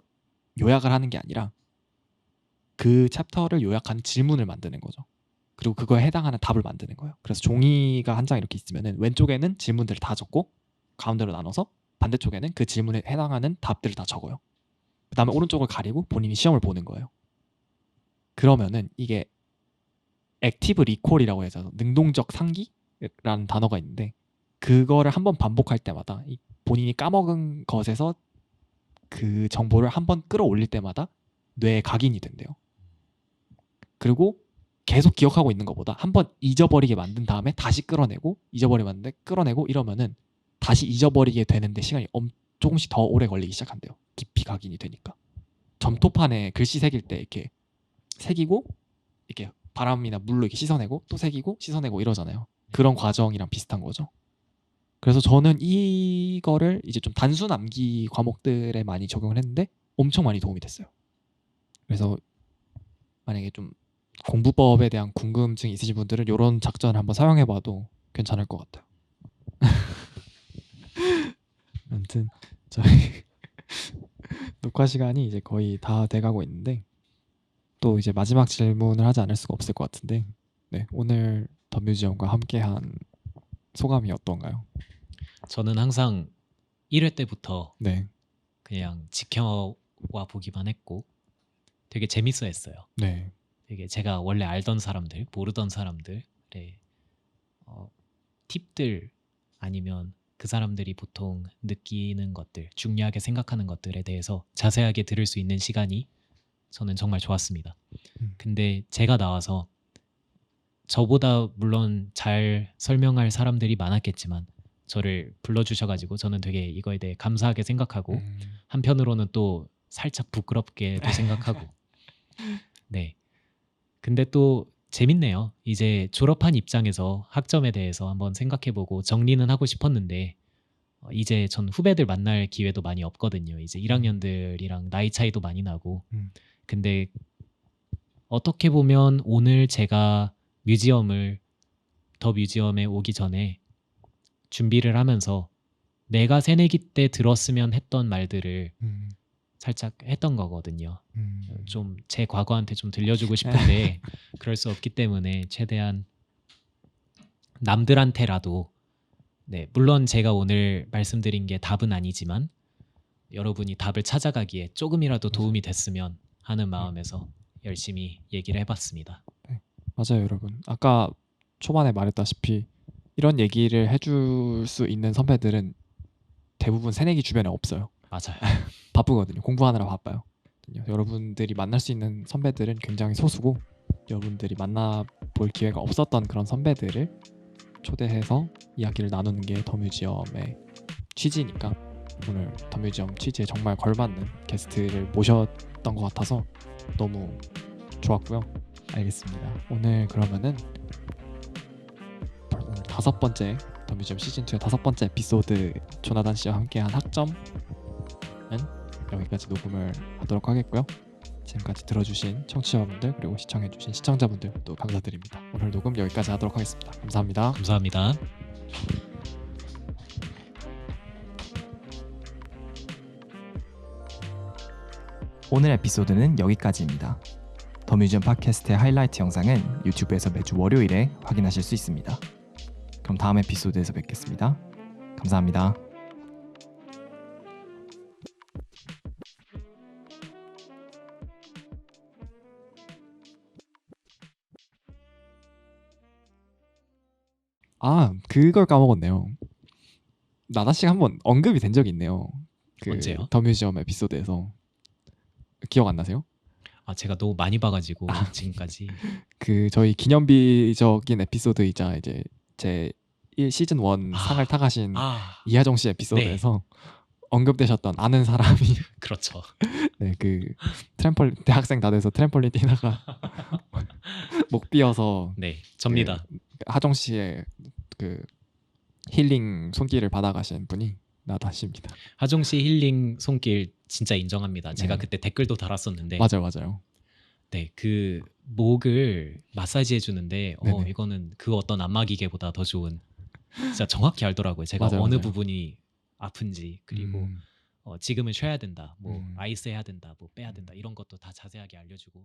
요약을 하는 게 아니라 그 챕터를 요약한 질문을 만드는 거죠. 그리고 그거에 해당하는 답을 만드는 거예요. 그래서 종이가 한 장 이렇게 있으면은 왼쪽에는 질문들을 다 적고 가운데로 나눠서 반대쪽에는 그 질문에 해당하는 답들을 다 적어요. 그 다음에 오른쪽을 가리고 본인이 시험을 보는 거예요. 그러면은 이게 액티브 리콜이라고 해서 능동적 상기라는 단어가 있는데 그거를 한번 반복할 때마다 본인이 까먹은 것에서 그 정보를 한번 끌어올릴 때마다 뇌에 각인이 된대요. 그리고 계속 기억하고 있는 것보다 한번 잊어버리게 만든 다음에 다시 끌어내고 잊어버리게 만드는데 끌어내고 이러면은 다시 잊어버리게 되는데 시간이 조금씩 더 오래 걸리기 시작한대요. 깊이 각인이 되니까. 점토판에 글씨 새길 때 이렇게 새기고 이렇게 바람이나 물로 이렇게 씻어내고 또 새기고 씻어내고 이러잖아요. 그런 과정이랑 비슷한 거죠. 그래서 저는 이거를 이제 좀 단순 암기 과목들에 많이 적용을 했는데 엄청 많이 도움이 됐어요. 그래서 만약에 좀 공부법에 대한 궁금증이 있으신 분들은 이런 작전을 한번 사용해봐도 괜찮을 것 같아요. 아무튼 저희 녹화 시간이 이제 거의 다 돼가고 있는데 또 이제 마지막 질문을 하지 않을 수가 없을 것 같은데 네, 오늘 더 뮤지엄과 함께한 소감이 어떤가요? 저는 항상 1회 때부터 네, 그냥 지켜와 보기만 했고 되게 재밌어 했어요. 네, 되게 제가 원래 알던 사람들, 모르던 사람들의 팁들 아니면 그 사람들이 보통 느끼는 것들, 중요하게 생각하는 것들에 대해서 자세하게 들을 수 있는 시간이 저는 정말 좋았습니다. 근데 제가 나와서 저보다 물론 잘 설명할 사람들이 많았겠지만 저를 불러주셔가지고 저는 되게 이거에 대해 감사하게 생각하고 한편으로는 또 살짝 부끄럽게도 생각하고 네. 근데 또 재밌네요. 이제 졸업한 입장에서 학점에 대해서 한번 생각해보고 정리는 하고 싶었는데 이제 전 후배들 만날 기회도 많이 없거든요. 이제 1학년들이랑 나이 차이도 많이 나고 근데 어떻게 보면 오늘 제가 더 뮤지엄에 오기 전에 준비를 하면서 내가 새내기 때 들었으면 했던 말들을 살짝 했던 거거든요. 좀 제 과거한테 좀 들려주고 싶은데 그럴 수 없기 때문에 최대한 남들한테라도 네, 물론 제가 오늘 말씀드린 게 답은 아니지만 여러분이 답을 찾아가기에 조금이라도 도움이 됐으면 하는 마음에서 열심히 얘기를 해봤습니다. 네, 맞아요, 여러분. 아까 초반에 말했다시피 이런 얘기를 해줄 수 있는 선배들은 대부분 새내기 주변에 없어요. 맞아요. 바쁘거든요. 공부하느라 바빠요. 여러분들이 만날 수 있는 선배들은 굉장히 소수고 여러분들이 만나볼 기회가 없었던 그런 선배들을 초대해서 이야기를 나누는 게 더 뮤지엄의 취지니까 오늘 더 뮤지엄 취지에 정말 걸맞는 게스트를 모셨던 것 같아서 너무 좋았고요. 알겠습니다. 오늘 그러면은 오늘 5번째 더 뮤지엄 시즌2의 5번째 에피소드 조나단 씨와 함께한 학점은 여기까지 녹음을 하도록 하겠고요. 지금까지 들어주신 청취자분들 그리고 시청해주신 시청자분들도 감사드립니다. 오늘 녹음 여기까지 하도록 하겠습니다. 감사합니다. 감사합니다. 오늘 에피소드는 여기까지입니다. 더 뮤지엄 팟캐스트의 하이라이트 영상은 유튜브에서 매주 월요일에 확인하실 수 있습니다. 그럼 다음 에피소드에서 뵙겠습니다. 감사합니다. 아, 그걸 까먹었네요. 나나 씨가 한번 언급이 된 적이 있네요. 그 언제요? 더 뮤지엄 에피소드에서 기억 안 나세요? 아 제가 너무 많이 봐가지고 지금까지 그 저희 기념비적인 에피소드이자 이제 제 시즌 1 아. 상을 타가신 아 이하정 씨 에피소드에서 언급되셨던 아는 사람이 그렇죠. 네, 그 트램폴린 대학생 다 돼서 트램폴린 뛰다가 목 삐어서 네 접니다. 하정 씨의 그 힐링 손길을 받아가신 분이 나도 하십니다. 하종 씨 힐링 손길 진짜 인정합니다. 제가 네. 그때 댓글도 달았었는데 맞아요. 네, 그 목을 마사지 해주는데 네네. 이거는 그 어떤 안마 기계보다 더 좋은 진짜 정확히 알더라고요. 제가 맞아요, 어느 맞아요. 부분이 아픈지 그리고 음. 지금은 쉬어야 된다, 뭐 음. 아이스 해야 된다, 뭐 빼야 된다 이런 것도 다 자세하게 알려주고